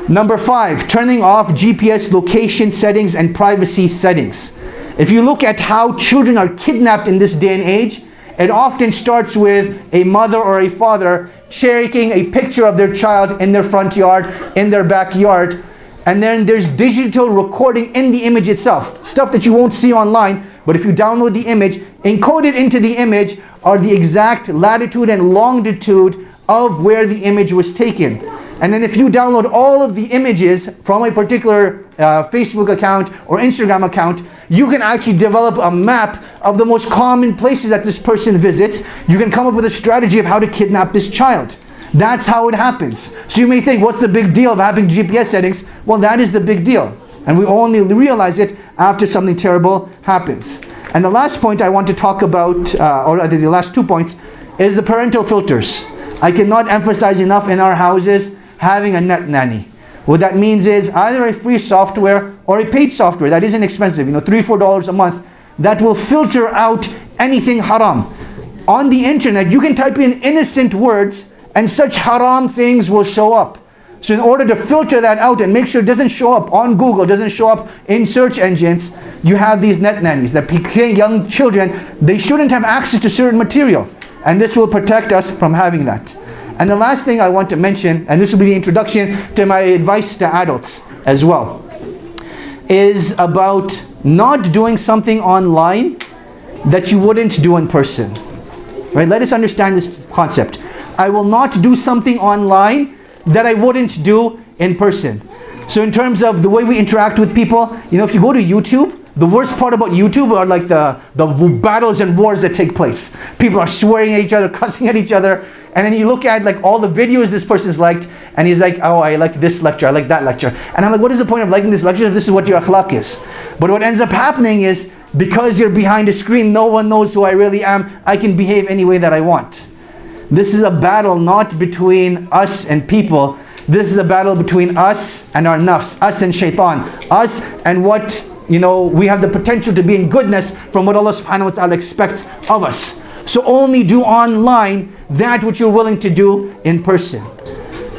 Number 5, turning off GPS location settings and privacy settings. If you look at how children are kidnapped in this day and age, it often starts with a mother or a father sharing a picture of their child in their front yard, in their backyard, and then there's digital recording in the image itself. Stuff that you won't see online, but if you download the image, encoded into the image are the exact latitude and longitude of where the image was taken. And then if you download all of the images from a particular Facebook account or Instagram account, you can actually develop a map of the most common places that this person visits. You can come up with a strategy of how to kidnap this child. That's how it happens. So you may think, what's the big deal of having GPS settings? Well, that is the big deal. And we only realize it after something terrible happens. And the last point I want to talk about, or rather the last 2 points, is the parental filters. I cannot emphasize enough in our houses having a net nanny. What that means is either a free software or a paid software that isn't expensive, $3-4 a month, that will filter out anything haram. On the internet, you can type in innocent words and such haram things will show up. So in order to filter that out and make sure it doesn't show up on Google, doesn't show up in search engines, you have these net nannies that young children, they shouldn't have access to certain material. And this will protect us from having that. And the last thing I want to mention, and this will be the introduction to my advice to adults as well, is about not doing something online that you wouldn't do in person. Right? Let us understand this concept. I will not do something online that I wouldn't do in person. So in terms of the way we interact with people, if you go to YouTube, the worst part about YouTube are like the battles and wars that take place. People are swearing at each other, cussing at each other, and then you look at like all the videos this person's liked, and he's like, oh, I liked this lecture, I like that lecture. And I'm like, what is the point of liking this lecture if this is what your akhlaq is? But what ends up happening is, because you're behind a screen, no one knows who I really am. I can behave any way that I want. This is a battle not between us and people. This is a battle between us and our nafs, us and shaitan, us and what we have the potential to be in goodness from what Allah subhanahu wa ta'ala expects of us. So only do online that which you're willing to do in person.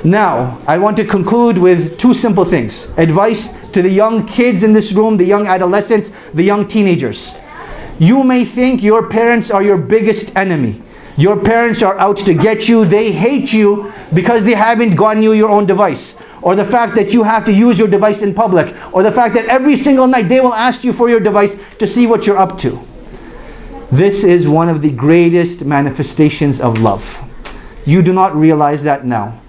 Now, I want to conclude with 2 simple things. Advice to the young kids in this room, the young adolescents, the young teenagers. You may think your parents are your biggest enemy. Your parents are out to get you. They hate you because they haven't gotten you your own device. Or the fact that you have to use your device in public. Or the fact that every single night they will ask you for your device to see what you're up to. This is one of the greatest manifestations of love. You do not realize that now.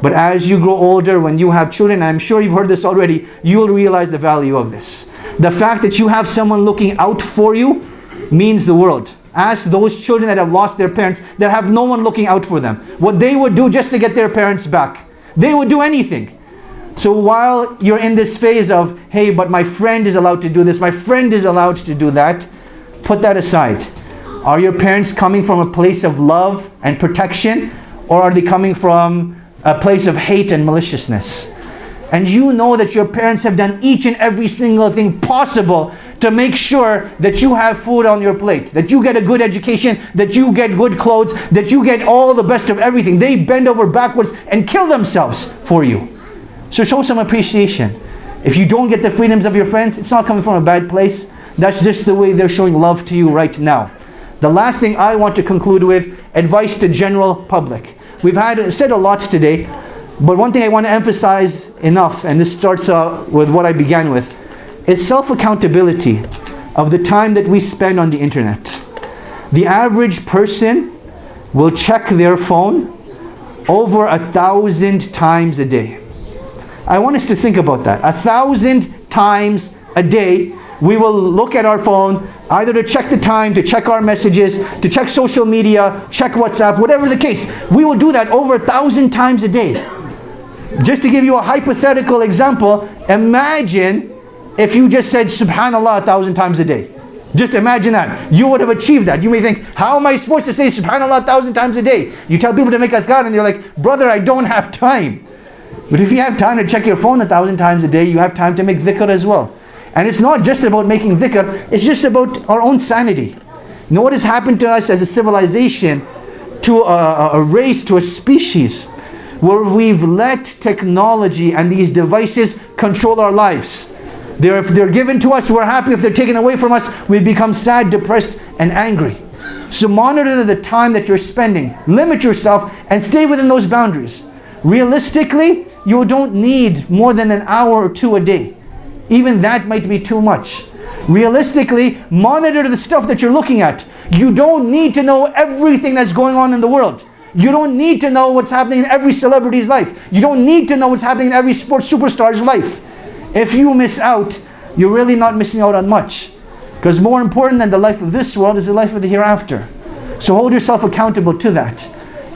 But as you grow older, when you have children, I'm sure you've heard this already, you will realize the value of this. The fact that you have someone looking out for you means the world. Ask those children that have lost their parents, that have no one looking out for them, what they would do just to get their parents back. They would do anything. So while you're in this phase of, hey, but my friend is allowed to do this, my friend is allowed to do that, put that aside. Are your parents coming from a place of love and protection, or are they coming from a place of hate and maliciousness? And you know that your parents have done each and every single thing possible to make sure that you have food on your plate, that you get a good education, that you get good clothes, that you get all the best of everything. They bend over backwards and kill themselves for you. So show some appreciation. If you don't get the freedoms of your friends, it's not coming from a bad place. That's just the way they're showing love to you right now. The last thing I want to conclude with, advice to general public. We've said a lot today, but one thing I want to emphasize enough, and this starts with what I began with, is self-accountability of the time that we spend on the internet. The average person will check their phone over 1,000 times a day. I want us to think about that. 1,000 times a day, we will look at our phone, either to check the time, to check our messages, to check social media, check WhatsApp, whatever the case. We will do that over 1,000 times a day. Just to give you a hypothetical example, imagine if you just said Subhanallah 1,000 times a day. Just imagine that. You would have achieved that. You may think, how am I supposed to say Subhanallah 1,000 times a day? You tell people to make azkar and they're like, brother, I don't have time. But if you have time to check your phone 1,000 times a day, you have time to make dhikr as well. And it's not just about making dhikr, it's just about our own sanity. You know what has happened to us as a civilization, to a race, to a species, where we've let technology and these devices control our lives. If they're given to us, we're happy. If they're taken away from us, we become sad, depressed, and angry. So monitor the time that you're spending. Limit yourself and stay within those boundaries. Realistically, you don't need more than an hour or two a day. Even that might be too much. Realistically, monitor the stuff that you're looking at. You don't need to know everything that's going on in the world. You don't need to know what's happening in every celebrity's life. You don't need to know what's happening in every sports superstar's life. If you miss out, you're really not missing out on much. Because more important than the life of this world is the life of the hereafter. So hold yourself accountable to that.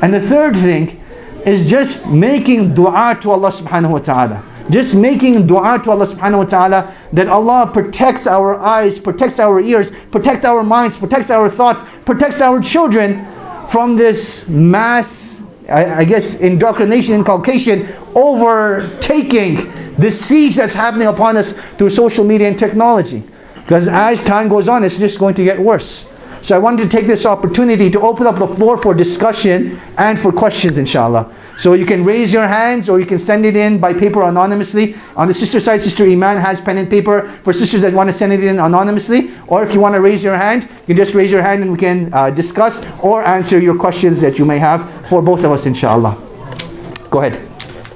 And the third thing is just making dua to Allah subhanahu wa ta'ala. Just making dua to Allah subhanahu wa ta'ala that Allah protects our eyes, protects our ears, protects our minds, protects our thoughts, protects our children from this mass, I guess, indoctrination, inculcation, overtaking the siege that's happening upon us through social media and technology. Because as time goes on, it's just going to get worse. So I wanted to take this opportunity to open up the floor for discussion and for questions, inshallah. So you can raise your hands or you can send it in by paper anonymously. On the sister side, Sister Iman has pen and paper for sisters that want to send it in anonymously. Or if you want to raise your hand, you can just raise your hand and we can discuss or answer your questions that you may have for both of us, inshallah. Go ahead.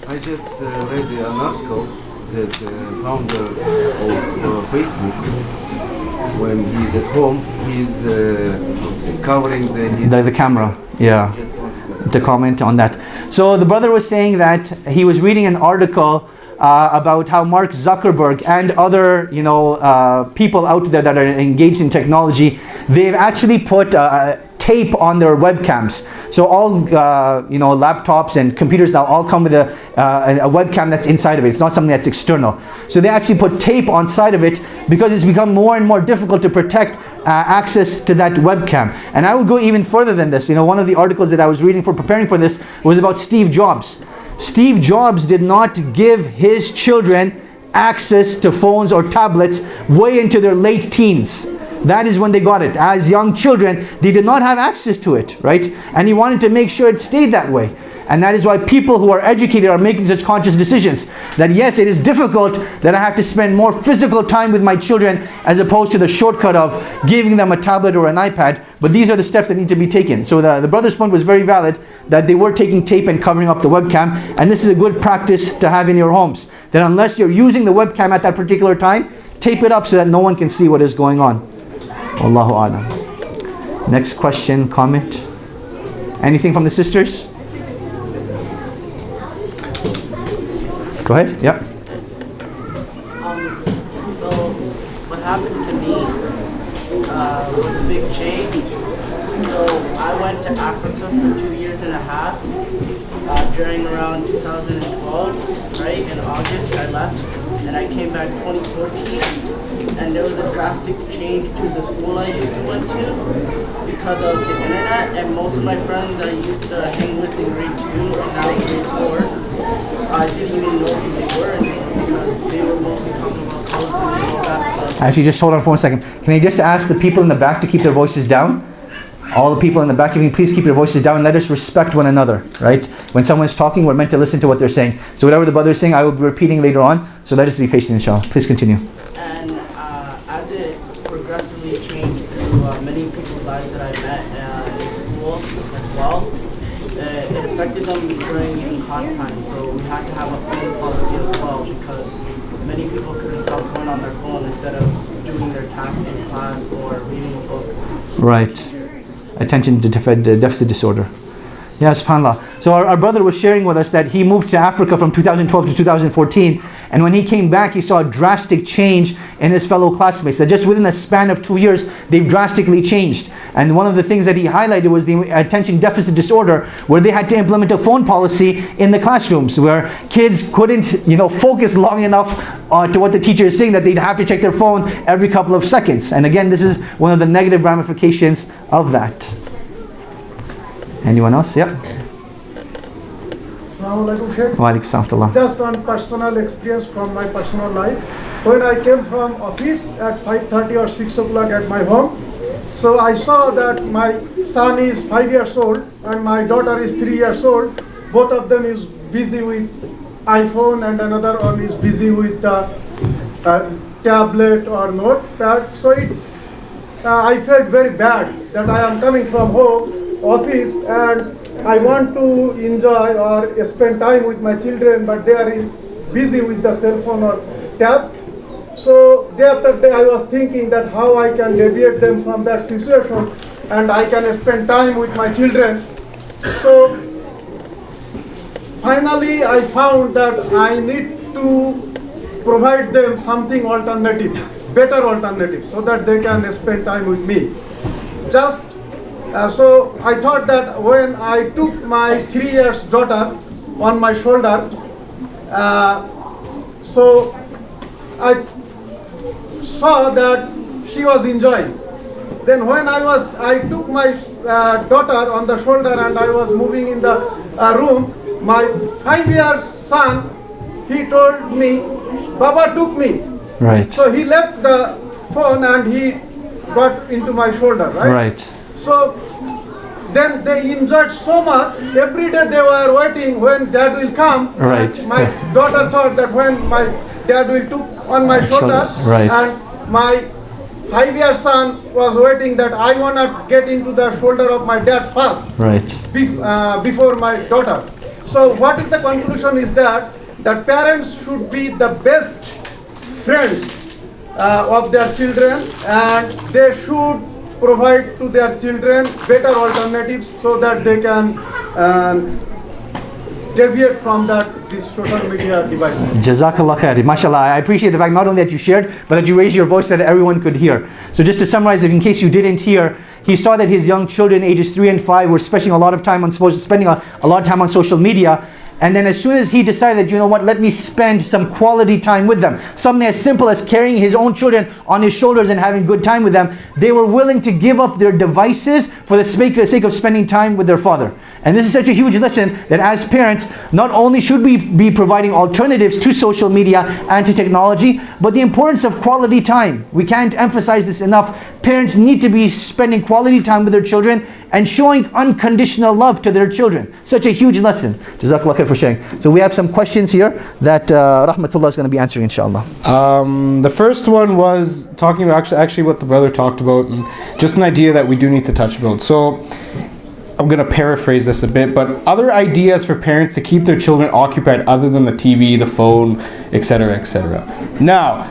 I just read an article that founder of Facebook, when he's at home, he's covering the camera. Yeah. To comment on that. So the brother was saying that he was reading an article about how Mark Zuckerberg and other people out there that are engaged in technology, they've actually put tape on their webcams. So all laptops and computers now all come with a webcam that's inside of it. It's not something that's external. So they actually put tape on side of it because it's become more and more difficult to protect access to that webcam. And I would go even further than this. One of the articles that I was reading for preparing for this was about Steve Jobs. Steve Jobs did not give his children access to phones or tablets way into their late teens. That is when they got it. As young children, they did not have access to it, right? And he wanted to make sure it stayed that way. And that is why people who are educated are making such conscious decisions. That yes, it is difficult that I have to spend more physical time with my children as opposed to the shortcut of giving them a tablet or an iPad. But these are the steps that need to be taken. So the brother's point was very valid, that they were taking tape and covering up the webcam. And this is a good practice to have in your homes. That unless you're using the webcam at that particular time, tape it up so that no one can see what is going on. Wallahu a'lam. Next question, comment. Anything from the sisters? Go ahead. Yep. So what happened to me was a big change. So I went to Africa for 2 years and a half during around 2012, right? In August I left and I came back 2014. And there was a drastic change to the school I used to went to because of the internet, and most of my friends I used to hang with in grade 2 and now in grade 4, I didn't even know who they were anymore because they were mostly talking about clothes and all that stuff. Actually, just hold on for 1 second. Can I just ask the people in the back to keep their voices down? All the people in the back, if you please keep your voices down and let us respect one another, right? When someone's talking, we're meant to listen to what they're saying. So whatever the brother is saying, I will be repeating later on. So let us be patient, inshallah. Please continue. And as it progressively changed through many people's lives that I met in school as well, it affected them during even class time. So we had to have a phone policy as well because many people couldn't stop going on their phone instead of doing their tasks in class or reading a book. Right. Attention to deficit disorder. Yeah, subhanAllah. So our brother was sharing with us that he moved to Africa from 2012 to 2014, and when he came back, he saw a drastic change in his fellow classmates. That just within a span of 2 years, they've drastically changed. And one of the things that he highlighted was the attention deficit disorder, where they had to implement a phone policy in the classrooms, where kids couldn't, focus long enough to what the teacher is saying, that they'd have to check their phone every couple of seconds. And again, this is one of the negative ramifications of that. Anyone else? Yeah. Assalamu alaikum, Sheikh. Wa alaikum salam. Just one personal experience from my personal life. When I came from office at 5:30 or 6 o'clock at my home, So I saw that my son is 5 years old and my daughter is 3 years old. Both of them is busy with iPhone and another one is busy with tablet or notepad. So I felt very bad that I am coming from home, office, and I want to enjoy or spend time with my children, but they are busy with the cell phone or tab. So day after day I was thinking that how I can deviate them from that situation and I can spend time with my children. So finally I found that I need to provide them something alternative, better alternative, so that they can spend time with me. So I thought that when I took my 3 years daughter on my shoulder, so I saw that she was enjoying. Then when I took my daughter on the shoulder and I was moving in the room, my 5-year son, he told me, Baba took me. Right. So he left the phone and he got into my shoulder, right? Right. So then they enjoyed so much. Every day they were waiting when dad will come. Right. My daughter thought that when my dad will took on my shoulder, right. and my 5-year son was waiting that I wanna get into the shoulder of my dad first. Right. Before my daughter. So what is the conclusion is that parents should be the best friends of their children, and they should provide to their children better alternatives so that they can deviate from this social media device. Jazakallah khair. MashaAllah. I appreciate the fact not only that you shared, but that you raised your voice so that everyone could hear. So just to summarize, in case you didn't hear, he saw that his young children, ages 3 and 5, were spending a lot of time on social media. And then as soon as he decided, you know what, let me spend some quality time with them. Something as simple as carrying his own children on his shoulders and having good time with them, they were willing to give up their devices for the sake of spending time with their father. And this is such a huge lesson that as parents, not only should we be providing alternatives to social media and to technology, but the importance of quality time. We can't emphasize this enough. Parents need to be spending quality time with their children and showing unconditional love to their children. Such a huge lesson. Jazakallah khair for sharing. So we have some questions here that Rahamatullah is going to be answering, inshallah. The first one was talking about actually what the brother talked about, and just an idea that we do need to touch about. So I'm going to paraphrase this a bit, but other ideas for parents to keep their children occupied other than the TV, the phone, etc., etc. Now,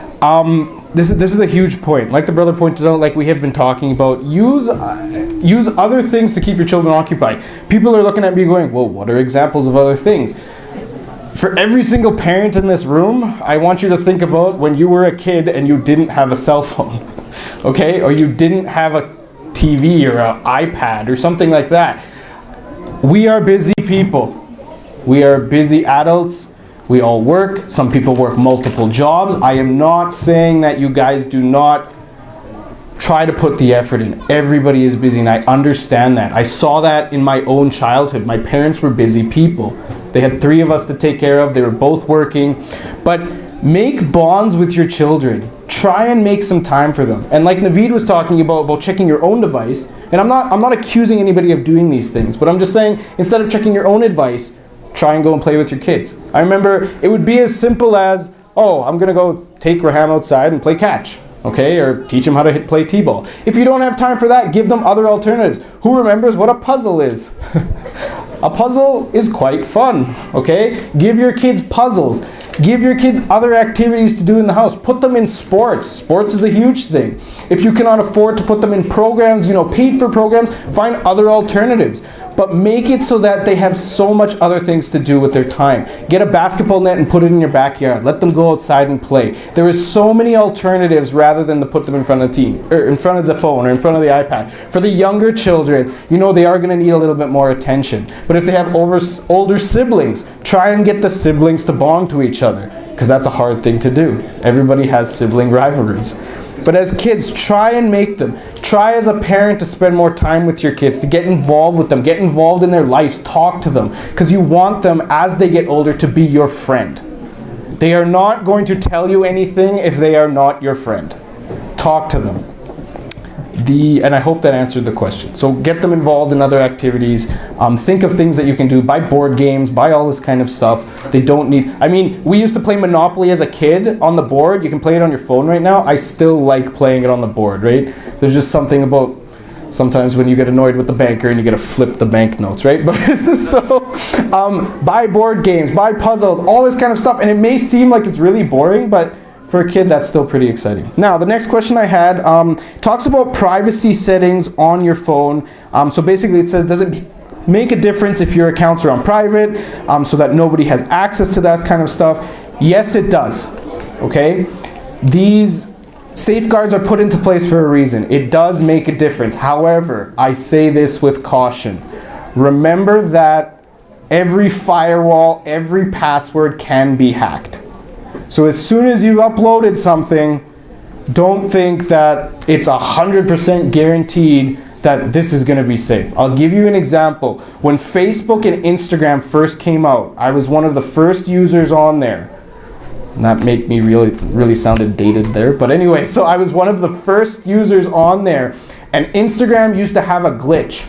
this is a huge point. Like the brother pointed out, like we have been talking about, use other things to keep your children occupied. People are looking at me going, well, what are examples of other things? For every single parent in this room, I want you to think about when you were a kid and you didn't have a cell phone, okay? Or you didn't have a TV or an iPad or something like that. We are busy people. We are busy adults. We all work. Some people work multiple jobs. I am not saying that you guys do not try to put the effort in. Everybody is busy, and I understand that. I saw that in my own childhood. My parents were busy people. They had 3 of us to take care of. They were both working. But make bonds with your children. Try and make some time for them. And like Navaid was talking about checking your own device, and I'm not accusing anybody of doing these things, but I'm just saying, instead of checking your own device, try and go and play with your kids. I remember it would be as simple as, oh, I'm going to go take Raham outside and play catch, okay? Or teach him how to play t-ball. If you don't have time for that, give them other alternatives. Who remembers what a puzzle is? A puzzle is quite fun, okay? Give your kids puzzles. Give your kids other activities to do in the house. Put them in sports. Sports is a huge thing. If you cannot afford to put them in programs, paid for programs, find other alternatives. But make it so that they have so much other things to do with their time. Get a basketball net and put it in your backyard. Let them go outside and play. There is so many alternatives rather than to put them in front of the TV, or in front of the phone, or in front of the iPad. For the younger children, they are going to need a little bit more attention. But if they have older siblings, try and get the siblings to bond to each other, because that's a hard thing to do. Everybody has sibling rivalries. But as kids, try and make them. Try as a parent to spend more time with your kids, to get involved with them, get involved in their lives, talk to them, because you want them, as they get older, to be your friend. They are not going to tell you anything if they are not your friend. Talk to them. and I hope that answered the question. So get them involved in other activities. Think of things that you can do. Buy board games, buy all this kind of stuff. They don't need, I mean, we used to play Monopoly as a kid on the board. You can play it on your phone right now. I still like playing it on the board, right? There's just something about sometimes when you get annoyed with the banker and you get to flip the banknotes, right? But so buy board games, buy puzzles, all this kind of stuff. And it may seem like it's really boring, but for a kid, that's still pretty exciting. Now, the next question I had talks about privacy settings on your phone. So basically it says, does it make a difference if your accounts are on private so that nobody has access to that kind of stuff? Yes, it does, okay? These safeguards are put into place for a reason. It does make a difference. However, I say this with caution. Remember that every firewall, every password can be hacked. So as soon as you've uploaded something, don't think that it's 100% guaranteed that this is going to be safe. I'll give you an example. When Facebook and Instagram first came out, I was one of the first users on there. And that made me really sounded dated there. But anyway, so I was one of the first users on there. And Instagram used to have a glitch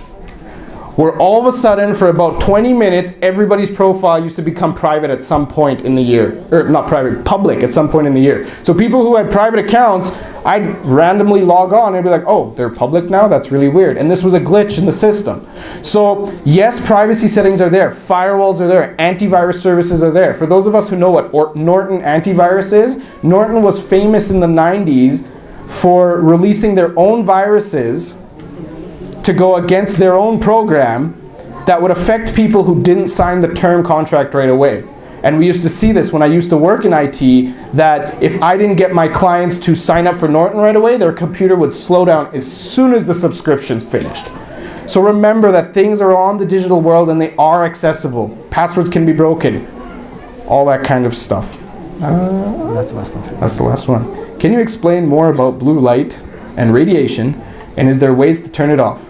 where all of a sudden, for about 20 minutes, everybody's profile used to become private at some point in the year. Or not private, public at some point in the year. So people who had private accounts, I'd randomly log on and be like, oh, they're public now? That's really weird. And this was a glitch in the system. So yes, privacy settings are there. Firewalls are there. Antivirus services are there. For those of us who know what Norton antivirus is, Norton was famous in the 90s for releasing their own viruses to go against their own program that would affect people who didn't sign the term contract right away. And we used to see this when I used to work in IT, that if I didn't get my clients to sign up for Norton right away, their computer would slow down as soon as the subscription's finished. So remember that things are on the digital world and they are accessible. Passwords can be broken. All that kind of stuff. That's the last one. That's the last one. Can you explain more about blue light and radiation, and is there ways to turn it off?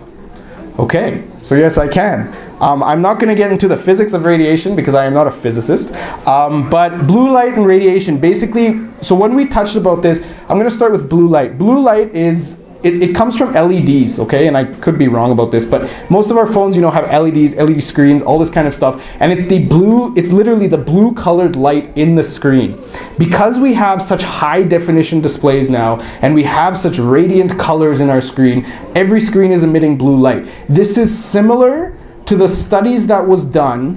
Okay, so yes, I can. I'm not going to get into the physics of radiation because I am not a physicist. But blue light and radiation, basically, so when we touched about this, I'm going to start with blue light. Blue light is, it comes from LEDs, okay? And I could be wrong about this, but most of our phones, you know, have LEDs, LED screens, all this kind of stuff. And it's literally the blue colored light in the screen. Because we have such high definition displays now, and we have such radiant colors in our screen, every screen is emitting blue light. This is similar to the studies that was done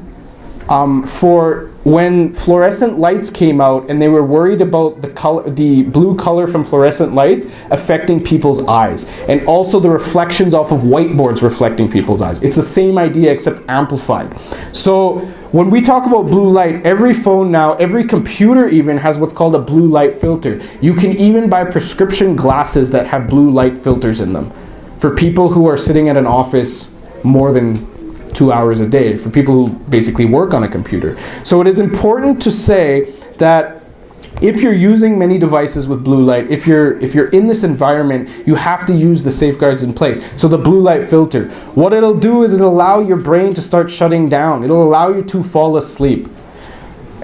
for when fluorescent lights came out, and they were worried about the blue color from fluorescent lights affecting people's eyes, and also the reflections off of whiteboards reflecting people's eyes. It's the same idea except amplified. So when we talk about blue light, every phone now, every computer even has what's called a blue light filter. You can even buy prescription glasses that have blue light filters in them for people who are sitting at an office more than 2 hours a day, for people who basically work on a computer. So it is important to say that if you're using many devices with blue light, if you're in this environment, you have to use the safeguards in place. So the blue light filter, what it'll do is it'll allow your brain to start shutting down. It'll allow you to fall asleep.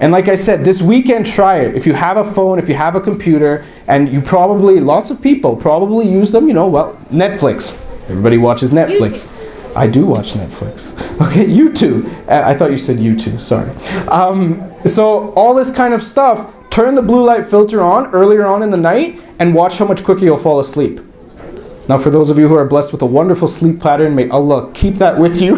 And like I said, this weekend, try it. If you have a phone, if you have a computer, and you probably, lots of people probably use them, you know, well, Netflix. Everybody watches Netflix. I do watch Netflix. Okay, YouTube. I thought you said YouTube, sorry. So all this kind of stuff, turn the blue light filter on earlier on in the night and watch how much quicker you'll fall asleep. Now for those of you who are blessed with a wonderful sleep pattern, may Allah keep that with you.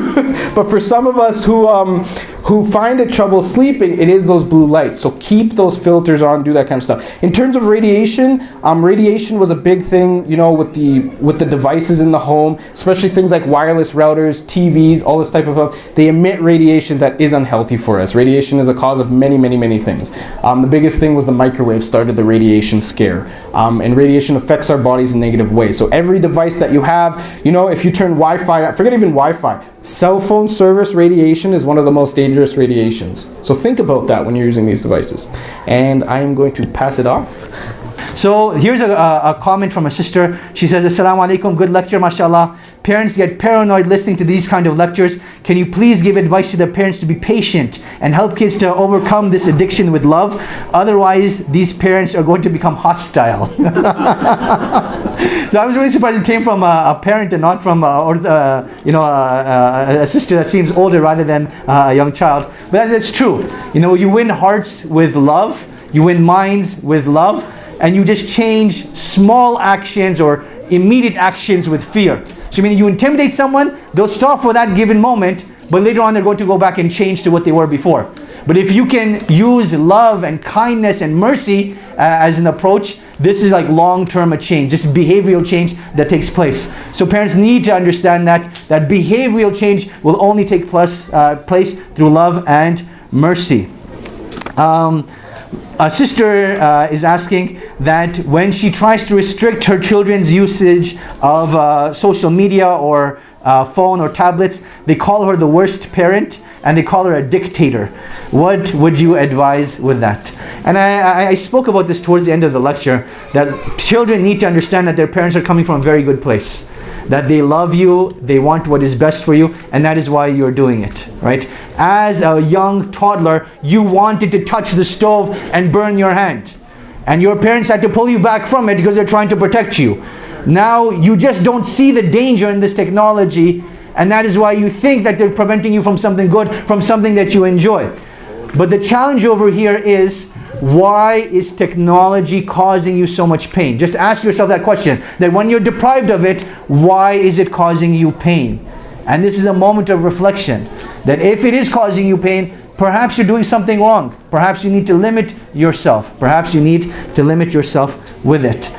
But for some of us who find it trouble sleeping, it is those blue lights. So keep those filters on, do that kind of stuff. In terms of radiation, radiation was a big thing, you know, with the devices in the home, especially things like wireless routers, TVs, all this type of stuff. They emit radiation that is unhealthy for us. Radiation is a cause of many, many, many things. The biggest thing was the microwave started the radiation scare. And radiation affects our bodies in negative ways. So every device that you have, you know, if you turn Wi-Fi, forget even Wi-Fi, cell phone service radiation is one of the most dangerous radiations. So think about that when you're using these devices. And I am going to pass it off. So here's a comment from a sister. She says, Assalamu alaikum, good lecture, mashallah. Parents get paranoid listening to these kind of lectures. Can you please give advice to the parents to be patient and help kids to overcome this addiction with love? Otherwise, these parents are going to become hostile. So I was really surprised it came from a parent and not from a sister that seems older rather than a young child. But that's true. You win hearts with love, you win minds with love, and you just change small actions or immediate actions with fear. So you intimidate someone, they'll stop for that given moment, but later on they're going to go back and change to what they were before. But if you can use love and kindness and mercy as an approach, this is like long-term a change, just behavioral change that takes place. So parents need to understand that behavioral change will only take place through love and mercy. A sister is asking that when she tries to restrict her children's usage of social media or phone or tablets, they call her the worst parent and they call her a dictator. What would you advise with that? And I spoke about this towards the end of the lecture, that children need to understand that their parents are coming from a very good place. That they love you, they want what is best for you, and that is why you're doing it, right? As a young toddler, you wanted to touch the stove and burn your hand. And your parents had to pull you back from it because they're trying to protect you. Now, you just don't see the danger in this technology, and that is why you think that they're preventing you from something good, from something that you enjoy. But the challenge over here is, why is technology causing you so much pain? Just ask yourself that question, that when you're deprived of it, why is it causing you pain? And this is a moment of reflection, that if it is causing you pain, perhaps you're doing something wrong. Perhaps you need to limit yourself. Perhaps you need to limit yourself with it.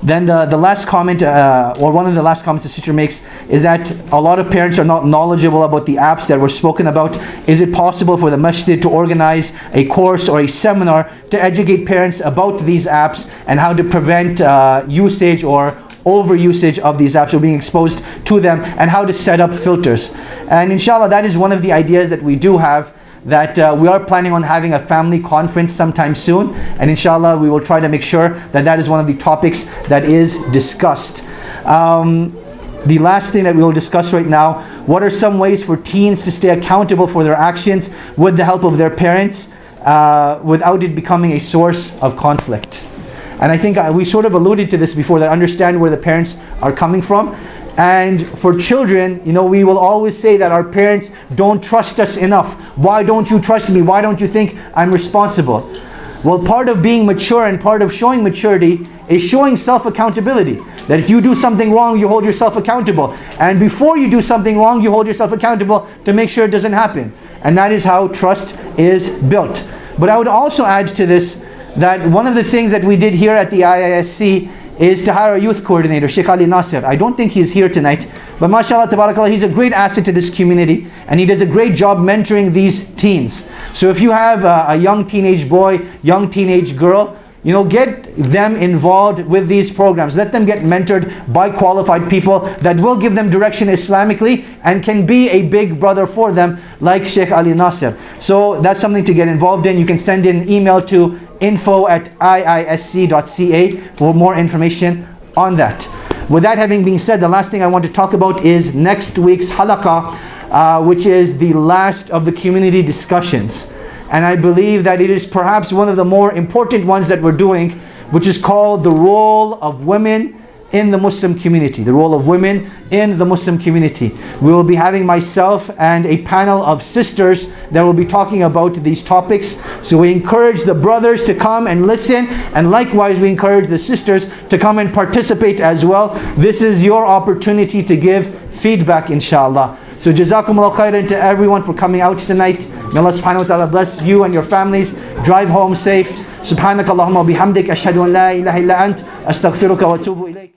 Then the last comment, or one of the last comments the sister makes, is that a lot of parents are not knowledgeable about the apps that were spoken about. Is it possible for the masjid to organize a course or a seminar to educate parents about these apps and how to prevent usage or overusage of these apps or being exposed to them, and how to set up filters? And inshallah, that is one of the ideas that we do have, that we are planning on having a family conference sometime soon, and inshallah we will try to make sure that that is one of the topics that is discussed. The last thing that we will discuss right now, what are some ways for teens to stay accountable for their actions with the help of their parents without it becoming a source of conflict? And I think we sort of alluded to this before, that understand where the parents are coming from. And for children, we will always say that our parents don't trust us enough. Why don't you trust me? Why don't you think I'm responsible? Well, part of being mature and part of showing maturity is showing self-accountability. That if you do something wrong, you hold yourself accountable. And before you do something wrong, you hold yourself accountable to make sure it doesn't happen. And that is how trust is built. But I would also add to this that one of the things that we did here at the IISC is to hire a youth coordinator, Sheikh Ali Nasir. I don't think he's here tonight, but mashallah, tabarakallah, he's a great asset to this community, and he does a great job mentoring these teens. So if you have a young teenage boy, young teenage girl, get them involved with these programs. Let them get mentored by qualified people that will give them direction Islamically and can be a big brother for them, like Sheikh Ali Nasir. So that's something to get involved in. You can send in an email to info@iisc.ca for more information on that. With that having been said, the last thing I want to talk about is next week's halaqah, which is the last of the community discussions. And I believe that it is perhaps one of the more important ones that we're doing, which is called the role of women in the Muslim community. The role of women in the Muslim community. We will be having myself and a panel of sisters that will be talking about these topics. So we encourage the brothers to come and listen, and likewise we encourage the sisters to come and participate as well. This is your opportunity to give feedback, inshallah. So jazakumullah khairan to everyone for coming out tonight. May Allah subhanahu wa ta'ala bless you and your families. Drive home safe. Subhanakallahumma bihamdik ashhadu an la ilaha illa ant astaghfiruka wa atubu ilayk.